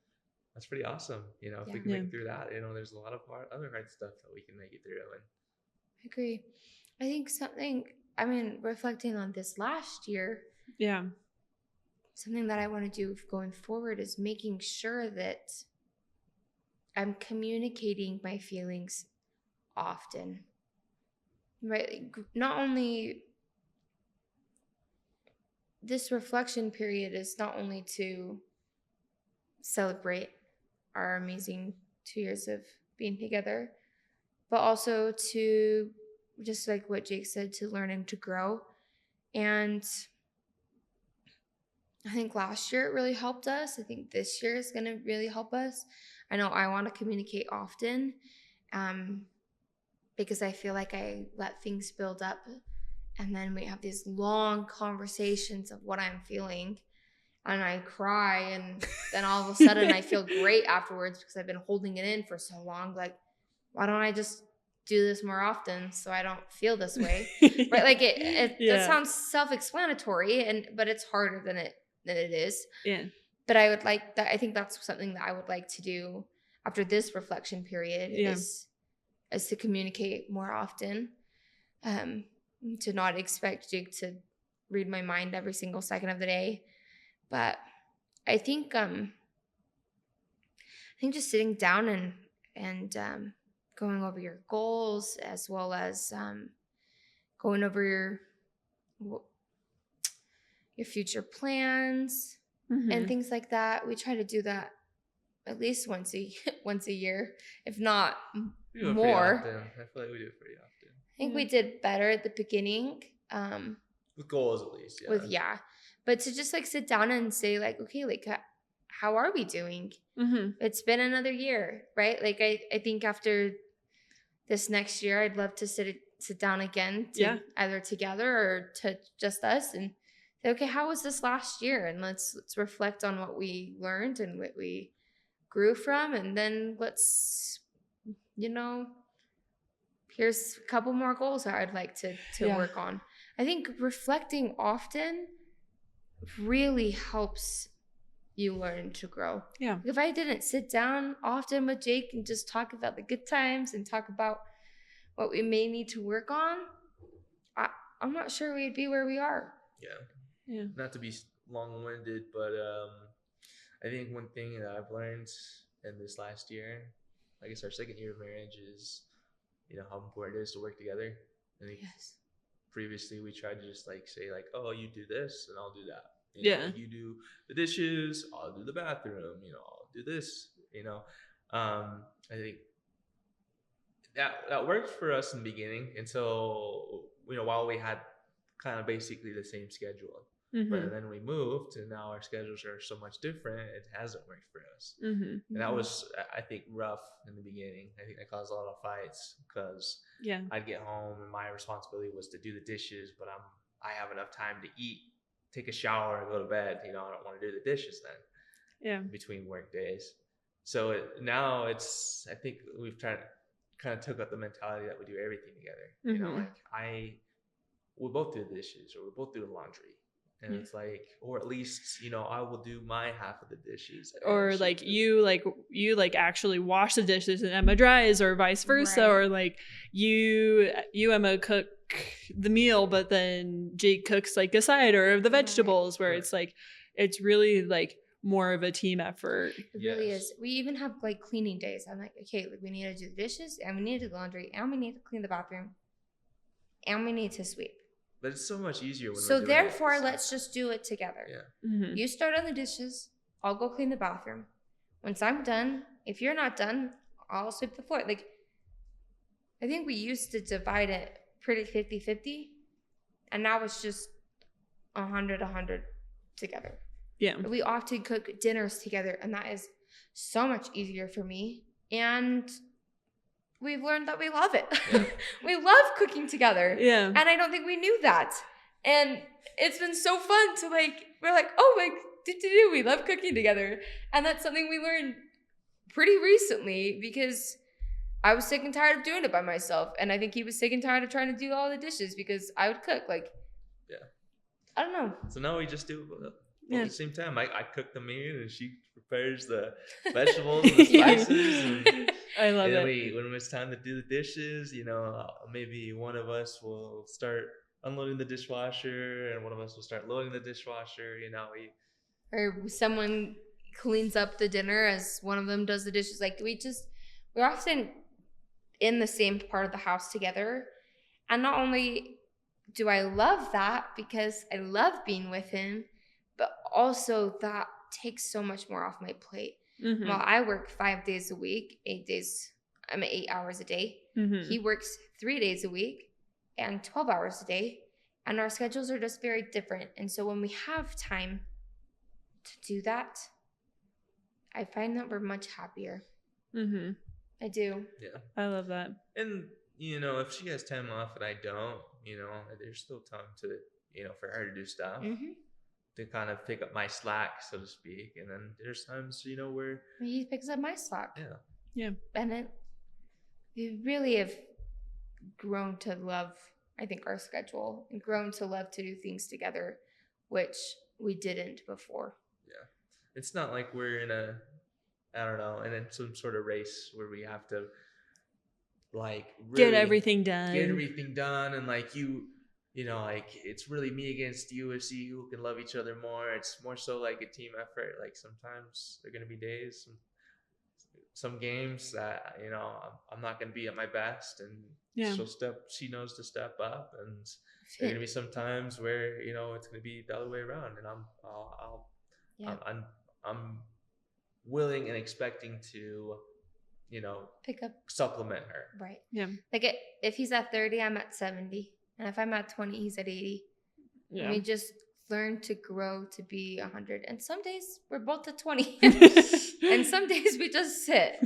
that's pretty awesome. If we can make it through that, there's a lot of other hard stuff that we can make it through. And I agree. I think reflecting on this last year, something that I want to do going forward is making sure that I'm communicating my feelings often, right? Not only this reflection period is not only to celebrate our amazing 2 years of being together, but also to, just like what Jake said, to learn and to grow. And I think last year it really helped us. I think this year is going to really help us. I know I want to communicate often, because I feel like I let things build up, and then we have these long conversations of what I'm feeling, and I cry, and then all of a sudden I feel great afterwards because I've been holding it in for so long. Like, why don't I just do this more often so I don't feel this way? Right? Like that sounds self-explanatory, but it's harder than it is. Yeah. But I would like that. I think that's something that I would like to do after this reflection period is to communicate more often, to not expect Jake to read my mind every single second of the day. But I think just sitting down and going over your goals, as well as going over your future plans and things like that. We try to do that at least once a year, if not more. I feel like we do it pretty often. I think we did better at the beginning. With goals, at least. But to just like sit down and say like, okay, like how are we doing? It's been another year, right? Like I think after this next year, I'd love to sit down again, either together or to just us, and say, okay, how was this last year? And let's reflect on what we learned and what we grew from, and then let's, here's a couple more goals that I'd like to work on. I think reflecting often really helps you learn to grow. Yeah. If I didn't sit down often with Jake and just talk about the good times and talk about what we may need to work on, I'm not sure we'd be where we are. Yeah. Not to be long-winded, but I think one thing that I've learned in this last year, I guess our second year of marriage, is how important it is to work together. I think previously we tried to just like say like, oh, you do this and I'll do that. You do the dishes, I'll do the bathroom. I'll do this. I think that worked for us in the beginning until while we had kind of basically the same schedule. But then we moved, and now our schedules are so much different. It hasn't worked for us, and that was, I think, rough in the beginning. I think that caused a lot of fights because I'd get home and my responsibility was to do the dishes, but I have enough time to eat, take a shower, and go to bed. I don't want to do the dishes then. Between work days. So now I think we've tried to kind of took up the mentality that we do everything together. We both do the dishes, or we both do the laundry. And it's like, or at least, I will do my half of the dishes. Or like you actually wash the dishes and Emma dries, or vice versa. Right. Or like you Emma cook the meal, but then Jake cooks like a side or the vegetables, where it's like, it's really like more of a team effort. It really is. We even have like cleaning days. I'm like, okay, we need to do the dishes, and we need to do the laundry, and we need to clean the bathroom, and we need to sweep. But it's so much easier when so therefore, let's just do it together. You start on the dishes. I'll go clean the bathroom. Once I'm done, if you're not done, I'll sweep the floor. Like, I think we used to divide it pretty 50-50, and now it's just 100 together. Yeah. We often cook dinners together, and that is so much easier for me. And we've learned that we love it. We love cooking together. Yeah. And I don't think we knew that. And it's been so fun to we're like, oh, we love cooking together. And that's something we learned pretty recently, because I was sick and tired of doing it by myself. And I think he was sick and tired of trying to do all the dishes because I would cook. I don't know. So now we just do it at the same time. I cook the meat and she prepares the vegetables and the spices. And I love it. When it's time to do the dishes, maybe one of us will start unloading the dishwasher and one of us will start loading the dishwasher. Or someone cleans up the dinner as one of them does the dishes. Like, we're often in the same part of the house together. And not only do I love that because I love being with him, but also that takes so much more off my plate. Mhm. Well, I work 5 days a week, 8 hours a day. Mhm. He works 3 days a week and 12 hours a day. And our schedules are just very different. And so when we have time to do that, I find that we're much happier. Mhm. I do. Yeah. I love that. And, if she has time off and I don't, there's still time to, for her to do stuff. Mm-hmm. To kind of pick up my slack, so to speak. And then there's times, where He picks up my slack. yeah. Yeah. And we really have grown to love, I think, our schedule and grown to love to do things together, which we didn't before. Yeah. It's not like we're in in some sort of race where we have to like really Get everything done. And like like it's really me against you and see who can love each other more. It's more so like a team effort. Like sometimes there are gonna be days, some games that I'm not gonna be at my best, and Yeah. she knows to step up, and there are gonna be some times where it's gonna be the other way around, and I'm willing and expecting to pick up, supplement her. right? Yeah. Like if he's at 30, I'm at 70, and if I'm at 20, he's at 80. Yeah. And we just learn to grow to be 100. And some days we're both at 20, and some days we just sit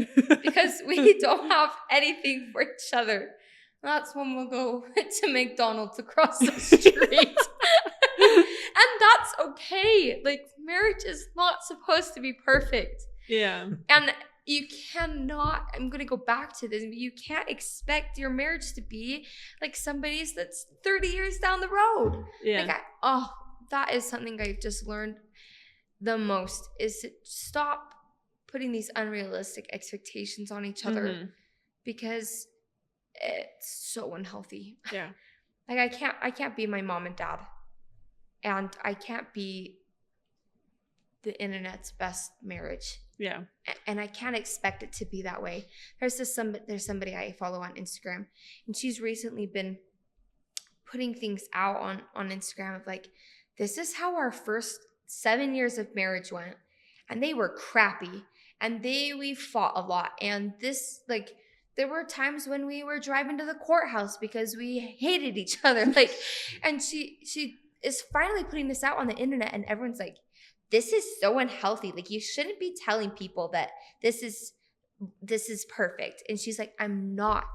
because we don't have anything for each other. That's when we'll go to McDonald's across the street. And that's okay. Like, marriage is not supposed to be perfect. Yeah. And you cannot, I'm going to go back to this, you can't expect your marriage to be like somebody's that's 30 years down the road. Yeah. Like, that is something I've just learned the most, is to stop putting these unrealistic expectations on each other, Mhm. because it's so unhealthy. Yeah. Like, I can't be my mom and dad, and I can't be the internet's best marriage. Yeah. And I can't expect it to be that way. There's somebody I follow on Instagram, and she's recently been putting things out on Instagram of like, this is how our first 7 years of marriage went, and they were crappy, and we fought a lot, and this, like, there were times when we were driving to the courthouse because we hated each other. Like, and she is finally putting this out on the internet, and everyone's like, this is so unhealthy. Like, you shouldn't be telling people that this is perfect. And she's like, I'm not.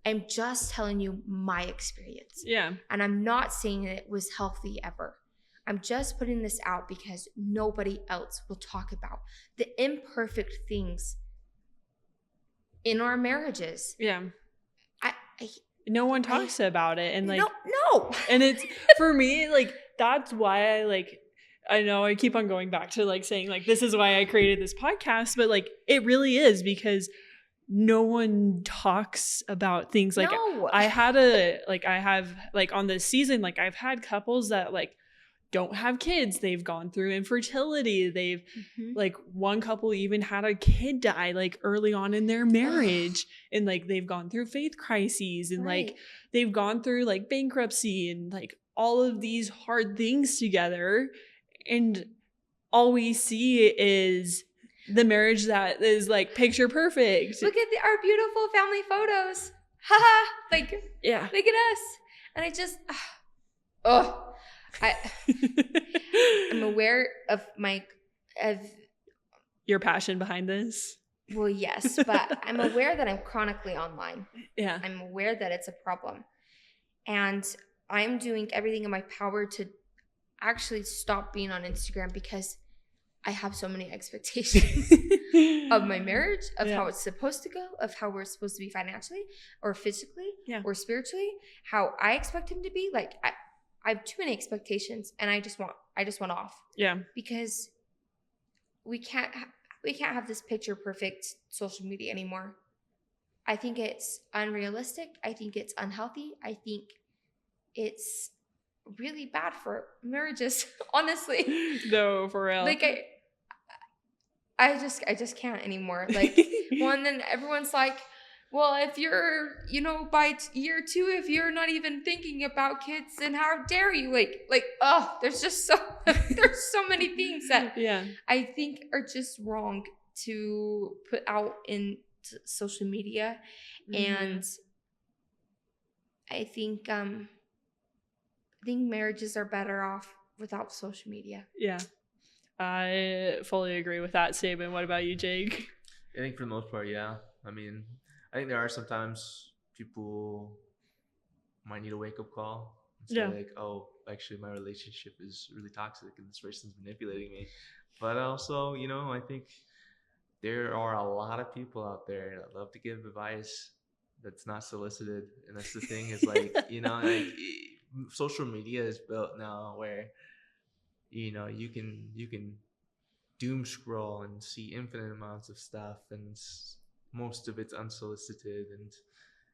I'm just telling you my experience. Yeah. And I'm not saying that it was healthy ever. I'm just putting this out because nobody else will talk about the imperfect things in our marriages. Yeah. I No one talks about it. And like, no. and it's, for me, like, that's why I know I keep on going back to like saying like, this is why I created this podcast, but like, it really is because no one talks about things. Like, No. I have like on this season, like I've had couples that like don't have kids. They've gone through infertility. They've like, one couple even had a kid die like early on in their marriage, and like they've gone through faith crises, and Right. like they've gone through like bankruptcy and like all of these hard things together. And all we see is the marriage that is like picture perfect. Look at our beautiful family photos. Haha. Like, Yeah. look at us. And I just, I'm aware of Your passion behind this. well, yes, but I'm aware that I'm chronically online. Yeah. I'm aware that it's a problem. And I'm doing everything in my power to actually stop being on Instagram, because I have so many expectations of my marriage, of how it's supposed to go, of how we're supposed to be financially or physically or spiritually, how I expect him to be. Like, I have too many expectations, and I just want off. Yeah. Because we can't have this picture perfect social media anymore. I think it's unrealistic. I think it's unhealthy. I think it's really bad for marriages, honestly. No, for real. Like, I just can't anymore. Like, well, and then everyone's like, well, if you're, by year 2, if you're not even thinking about kids, then how dare you? Like, there's just there's so many things that I think are just wrong. to put out in social media. And I think marriages are better off without social media. Yeah. I fully agree with that statement. What about you, Jake? I think for the most part, yeah. I mean, I think there are sometimes people might need a wake up call and say like, oh, actually my relationship is really toxic and this person's manipulating me. But also, you know, I think there are a lot of people out there that love to give advice that's not solicited. And that's the thing is like, you know, like social media is built now where, you know, you can doom scroll and see infinite amounts of stuff, and most of it's unsolicited, and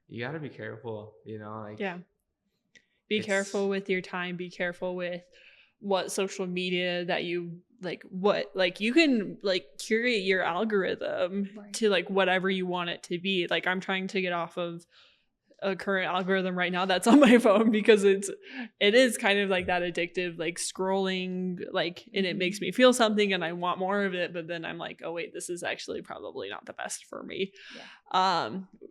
you got to be careful, you know, like be careful with your time, be careful with what social media that you like, what like you can like curate your algorithm to like whatever you want it to be. Like I'm trying to get off of a current algorithm right now that's on my phone because it is kind of like that addictive, like scrolling, like, and it makes me feel something and I want more of it, but then I'm like, oh wait, this is actually probably not the best for me.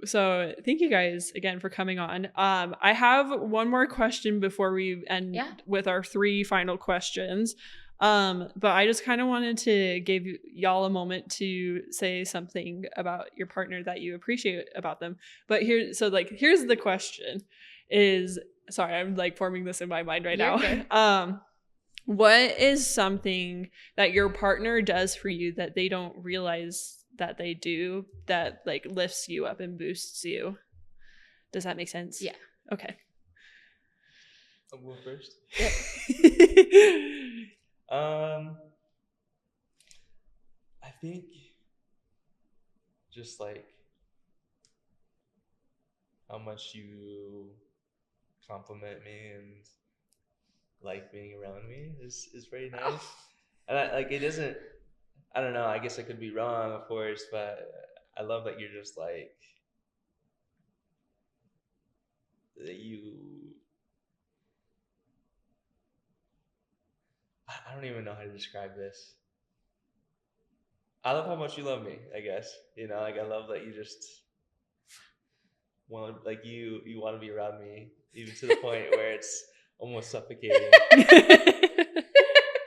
So thank you guys again for coming on. I have one more question before we end with our 3 final questions. But I just kind of wanted to give y'all a moment to say something about your partner that you appreciate about them. But here's the question is, sorry, I'm like forming this in my mind right now. Okay. What is something that your partner does for you that they don't realize that they do that like lifts you up and boosts you? Does that make sense? Yeah. Okay. I'll go first. I think just like how much you compliment me and like being around me is very nice. And it doesn't, I don't know, I guess I could be wrong, of course, but I love that you're just like, I don't even know how to describe this. I love how much you love me, I guess. You know, like I love that you just want to, like you want to be around me, even to the point where it's almost suffocating.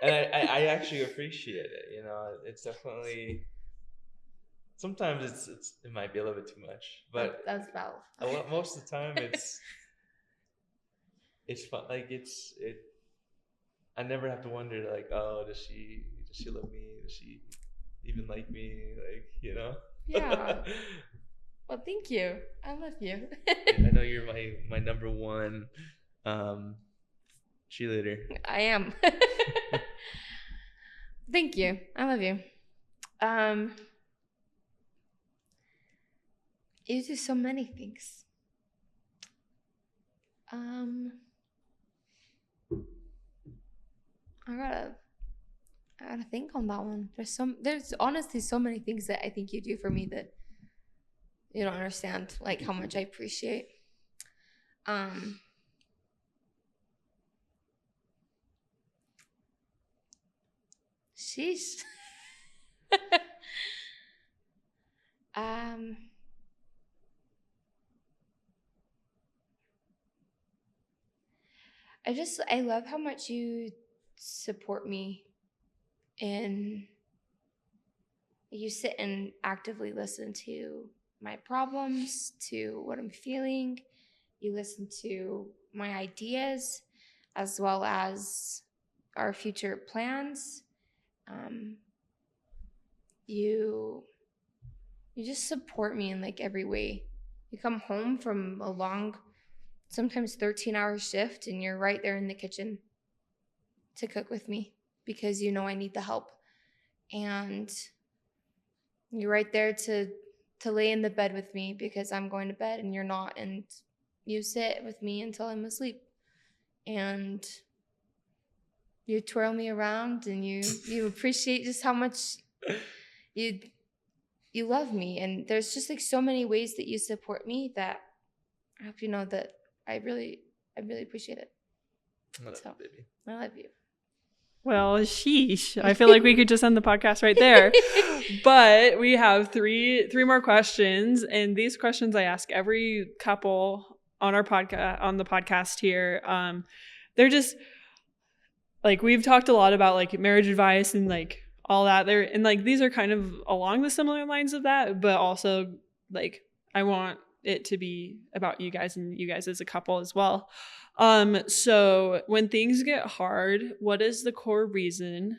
And I actually appreciate it. You know, it's definitely, sometimes it might be a little bit too much, but that's valid. Most of the time it's fun. Like I never have to wonder like, oh, does she love me? Does she even like me? Like, you know? Yeah. Well, thank you. I love you. I know you're my number one cheerleader. I am. Thank you. I love you. You do so many things. I gotta think on that one. There's honestly so many things that I think you do for me that you don't understand, like how much I appreciate. Sheesh. I love how much you support me, and you sit and actively listen to my problems, to what I'm feeling. You listen to my ideas as well as our future plans. You just support me in like every way. You come home from a long, sometimes 13-hour shift, and you're right there in the kitchen to cook with me because you know I need the help. And you're right there to lay in the bed with me because I'm going to bed and you're not, and you sit with me until I'm asleep. And you twirl me around, and you appreciate just how much you love me. And there's just like so many ways that you support me that I hope you know that I really appreciate it. I love you, baby. I love you. Well, sheesh. I feel like we could just end the podcast right there. But we have three more questions, and these questions I ask every couple on our podcast, on the podcast here. They're just like, we've talked a lot about like marriage advice and like all that there, and like these are kind of along the similar lines of that, but also like I want it to be about you guys and you guys as a couple as well. So when things get hard, what is the core reason,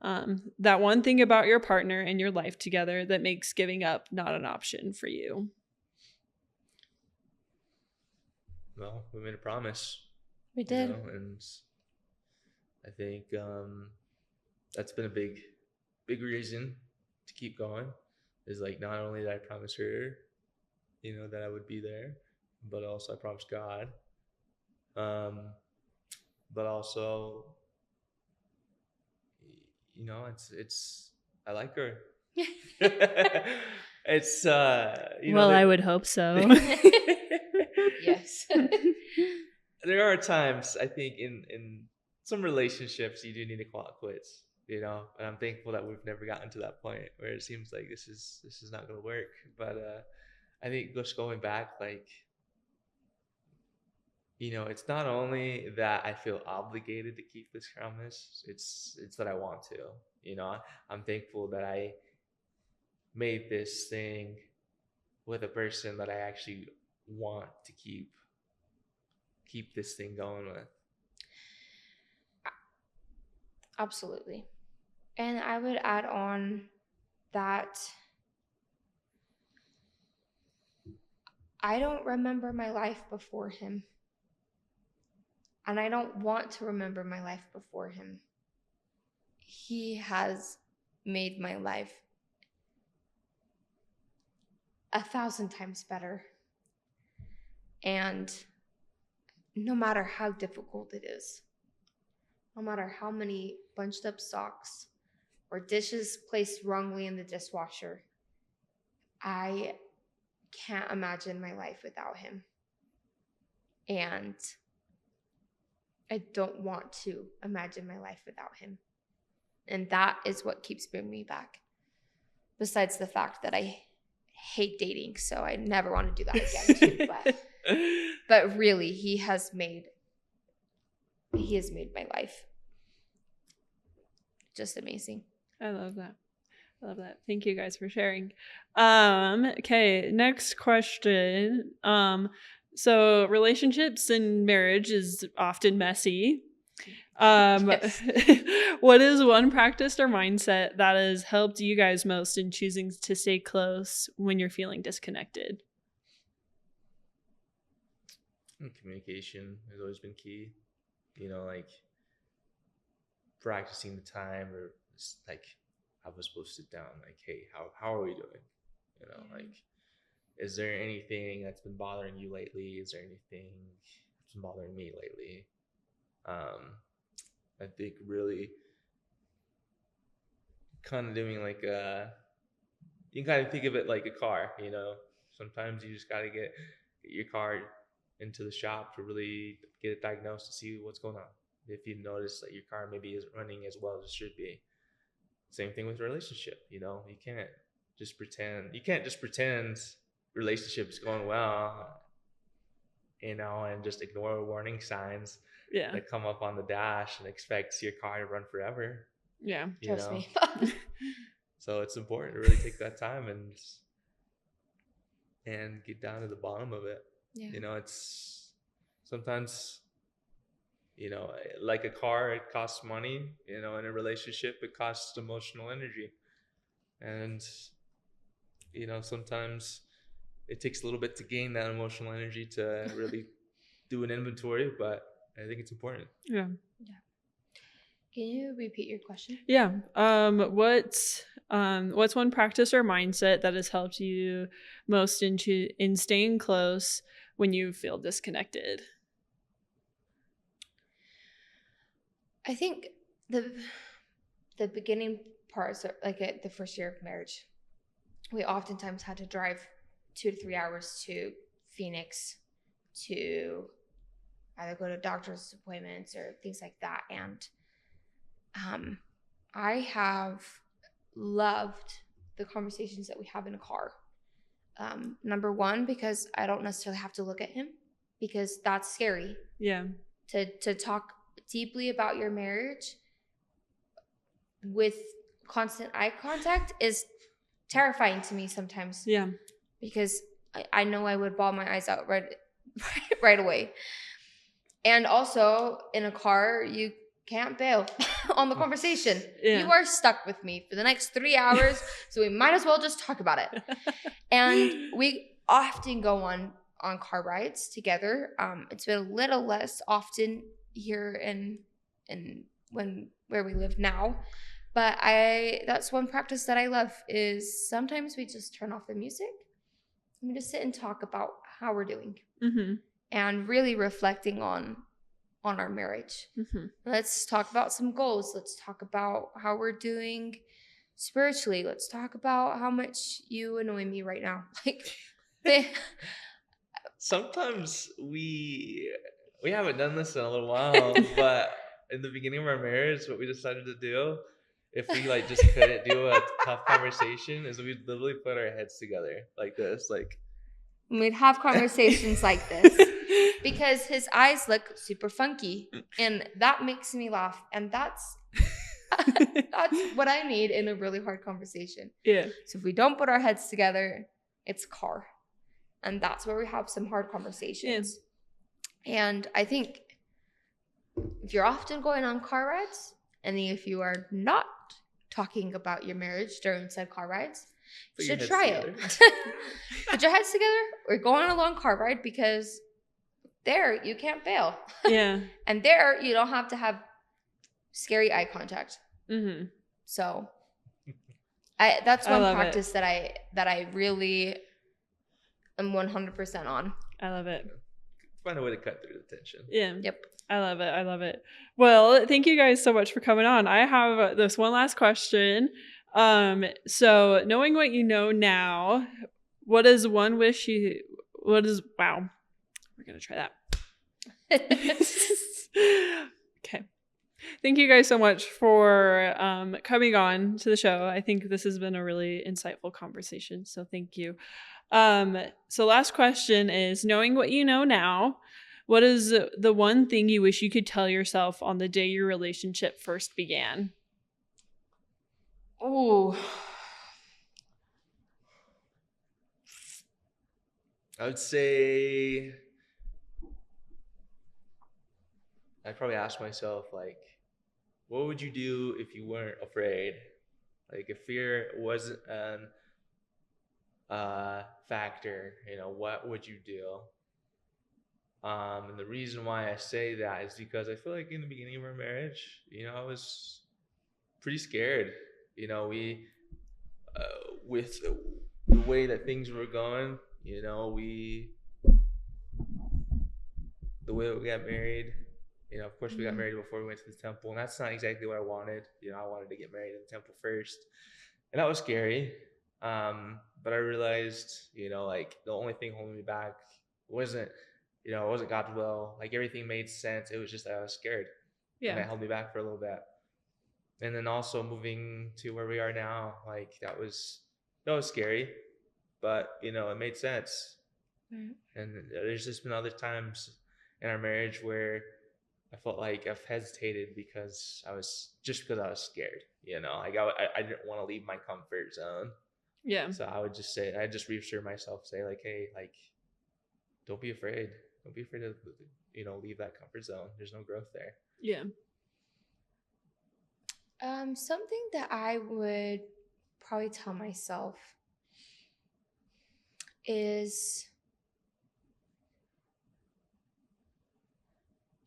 that one thing about your partner and your life together that makes giving up not an option for you? Well, we made a promise, We you did. know, and I think that's been a big reason to keep going. Is like, not only did I promise her, you know, that I would be there, but also I promised God. But also, you know, it's I like her. It's you know, Well, I would hope so. Yes. there are times I think in some relationships you do need to call it quits, you know, and I'm thankful that we've never gotten to that point where it seems like this is not going to work. But I think just going back, like, you know, it's not only that I feel obligated to keep this promise, it's that I want to, you know. I'm thankful that I made this thing with a person that I actually want to keep this thing going with. Absolutely. And I would add on that I don't remember my life before him. And I don't want to remember my life before him. He has made my life 1,000 times better. And no matter how difficult it is, no matter how many bunched up socks or dishes placed wrongly in the dishwasher, I can't imagine my life without him. And I don't want to imagine my life without him. And that is what keeps bringing me back. Besides the fact that I hate dating, so I never want to do that again too. But really, he has made my life just amazing. I love that. I love that. Thank you guys for sharing. Okay, next question. So relationships and marriage is often messy. Yes. What is one practice or mindset that has helped you guys most in choosing to stay close when you're feeling disconnected? Communication has always been key, you know, like practicing the time, or like, I was supposed to sit down, like, hey, how are we doing, you know, like, is there anything that's been bothering you lately? Is there anything that's been bothering me lately? I think really kind of doing like you can kind of think of it like a car, you know. Sometimes you just got to get your car into the shop to really get it diagnosed to see what's going on. If you notice that your car maybe isn't running as well as it should be. Same thing with relationship, you know. You can't just pretend relationship's going well, you know, and just ignore warning signs that come up on the dash and expect your car to run forever. Yeah. Trust me. So it's important to really take that time and get down to the bottom of it. Yeah. You know, it's sometimes, you know, like a car, it costs money. You know, in a relationship, it costs emotional energy. And, you know, sometimes it takes a little bit to gain that emotional energy to really do an inventory, but I think it's important. Yeah. Can you repeat your question? Yeah. What's one practice or mindset that has helped you most in staying close when you feel disconnected? I think the beginning parts are like the first year of marriage. We oftentimes had to drive 2 to 3 hours to Phoenix to either go to doctor's appointments or things like that. And I have loved the conversations that we have in a car. Number one, because I don't necessarily have to look at him, because that's scary. Yeah. To talk deeply about your marriage with constant eye contact is terrifying to me sometimes. Yeah. Because I know I would bawl my eyes out right away. And also in a car, you can't bail on the conversation. Yeah. You are stuck with me for the next 3 hours, so we might as well just talk about it. And we often go on car rides together. It's been a little less often here in where we live now. But that's one practice that I love is sometimes we just turn off the music and we just sit and talk about how we're doing. Mm-hmm. And really reflecting on our marriage. Mm-hmm. Let's talk about some goals. Let's talk about how we're doing spiritually. Let's talk about how much you annoy me right now. Sometimes we haven't done this in a little while, but in the beginning of our marriage, what we decided to do, if we like just couldn't do a tough conversation, is we'd literally put our heads together like this, like. We'd have conversations like this because his eyes look super funky, and that makes me laugh, and that's what I need in a really hard conversation. Yeah. So if we don't put our heads together, it's car, and that's where we have some hard conversations. Yeah. And I think if you're often going on car rides, and if you are not talking about your marriage during said car rides, you should try it. Put your heads together. We're going on a long car ride because there you can't bail. Yeah. And there you don't have to have scary eye contact. Mm-hmm. So that's one practice that I really am 100% on. I love it. Find a way to cut through the tension. Yeah. Yep. I love it. I love it. Well, thank you guys so much for coming on. I have this one last question. So knowing what you know now, what is one wish wow, we're going to try that. Okay. Thank you guys so much for coming on to the show. I think this has been a really insightful conversation. So thank you. So last question is, knowing what you know now, what is the one thing you wish you could tell yourself on the day your relationship first began? Oh, I would say I'd probably ask myself, like, what would you do if you weren't afraid? Like, if fear wasn't an factor, what would you do? And the reason why I say that is because I feel like in the beginning of our marriage, I was pretty scared. We with the way that things were going, the way that we got married, of course we got married before we went to the temple, and that's not exactly what I wanted. I wanted to get married in the temple first, and that was scary. But I realized, like, the only thing holding me back wasn't, it wasn't God's will. Like, everything made sense. It was just that I was scared. Yeah. And that held me back for a little bit. And then also moving to where we are now, like, that was scary, but it made sense. Mm-hmm. And there's just been other times in our marriage where I felt like I've hesitated because I was scared. Like, I didn't want to leave my comfort zone. Yeah. So I would just say, I just reassure myself, say, like, hey, like, don't be afraid. Don't be afraid to, leave that comfort zone. There's no growth there. Yeah. Something that I would probably tell myself is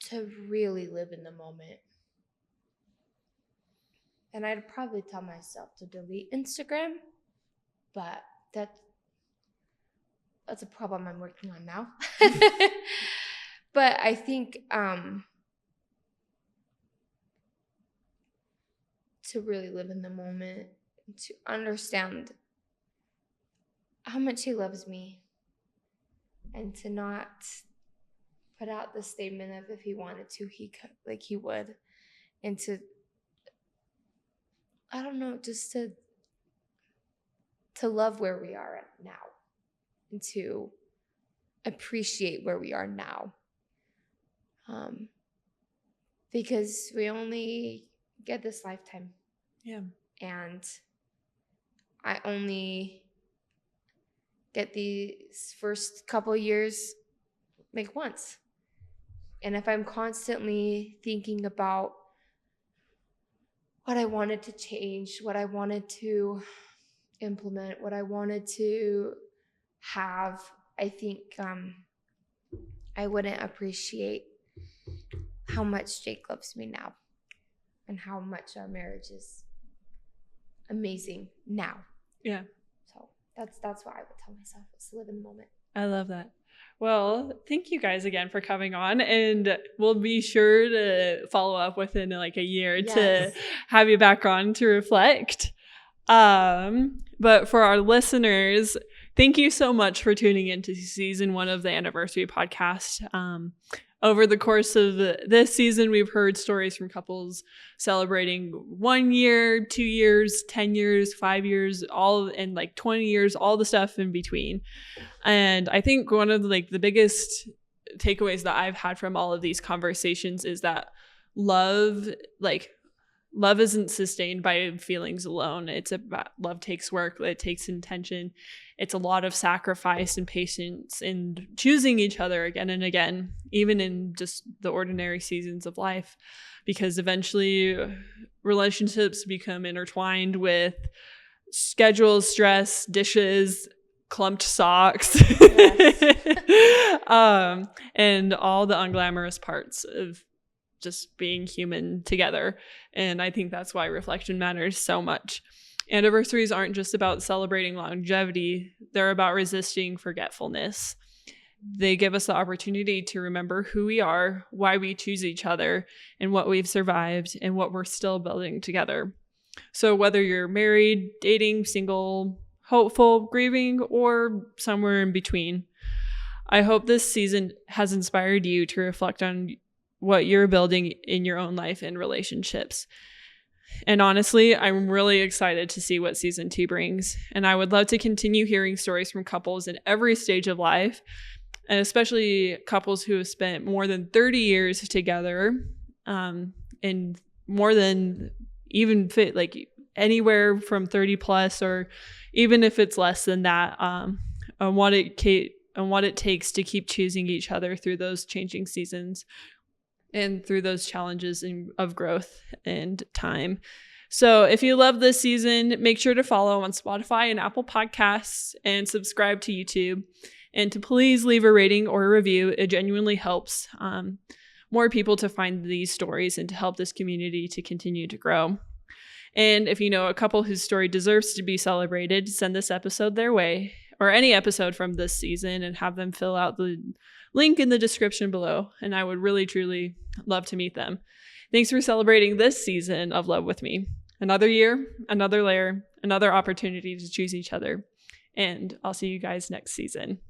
to really live in the moment. And I'd probably tell myself to delete Instagram, but that's a problem I'm working on now. But I think to really live in the moment, to understand how much he loves me, and to not put out the statement of if he wanted to, he could, like he would, and to I don't know, just to love where we are at now and to appreciate where we are now. Because we only get this lifetime. Yeah. And I only get these first couple years like once. And if I'm constantly thinking about what I wanted to change, what I wanted to implement, what I wanted to have, I think I wouldn't appreciate how much Jake loves me now and how much our marriage is amazing now. Yeah. So that's what I would tell myself, is to live in the moment. I love that. Well, thank you guys again for coming on, and we'll be sure to follow up within like a year to have you back on to reflect. But for our listeners, thank you so much for tuning into season 1 of the Anniversary Podcast. Over the course of this season, we've heard stories from couples celebrating 1 year, 2 years, 10 years, 5 years, all and like 20 years, all the stuff in between. And I think one of the biggest takeaways that I've had from all of these conversations is that love isn't sustained by feelings alone. It's about love takes work. It takes intention. It's a lot of sacrifice and patience and choosing each other again and again, even in just the ordinary seasons of life, because eventually relationships become intertwined with schedules, stress, dishes, clumped socks, and all the unglamorous parts of just being human together. And I think that's why reflection matters so much. Anniversaries aren't just about celebrating longevity. They're about resisting forgetfulness. They give us the opportunity to remember who we are, why we choose each other, and what we've survived and what we're still building together. So whether you're married, dating, single, hopeful, grieving, or somewhere in between, I hope this season has inspired you to reflect on what you're building in your own life and relationships. And honestly, I'm really excited to see what season 2 brings. And I would love to continue hearing stories from couples in every stage of life, and especially couples who have spent more than 30 years together, and more than even fit like anywhere from 30 plus, or even if it's less than that, on what it takes to keep choosing each other through those changing seasons and through those challenges of growth and time. So if you love this season, make sure to follow on Spotify and Apple Podcasts and subscribe to YouTube, and to please leave a rating or a review. It genuinely helps more people to find these stories and to help this community to continue to grow. And if you know a couple whose story deserves to be celebrated, send this episode their way, or any episode from this season, and have them fill out the link in the description below. And I would really, truly love to meet them. Thanks for celebrating this season of love with me. Another year, another layer, another opportunity to choose each other. And I'll see you guys next season.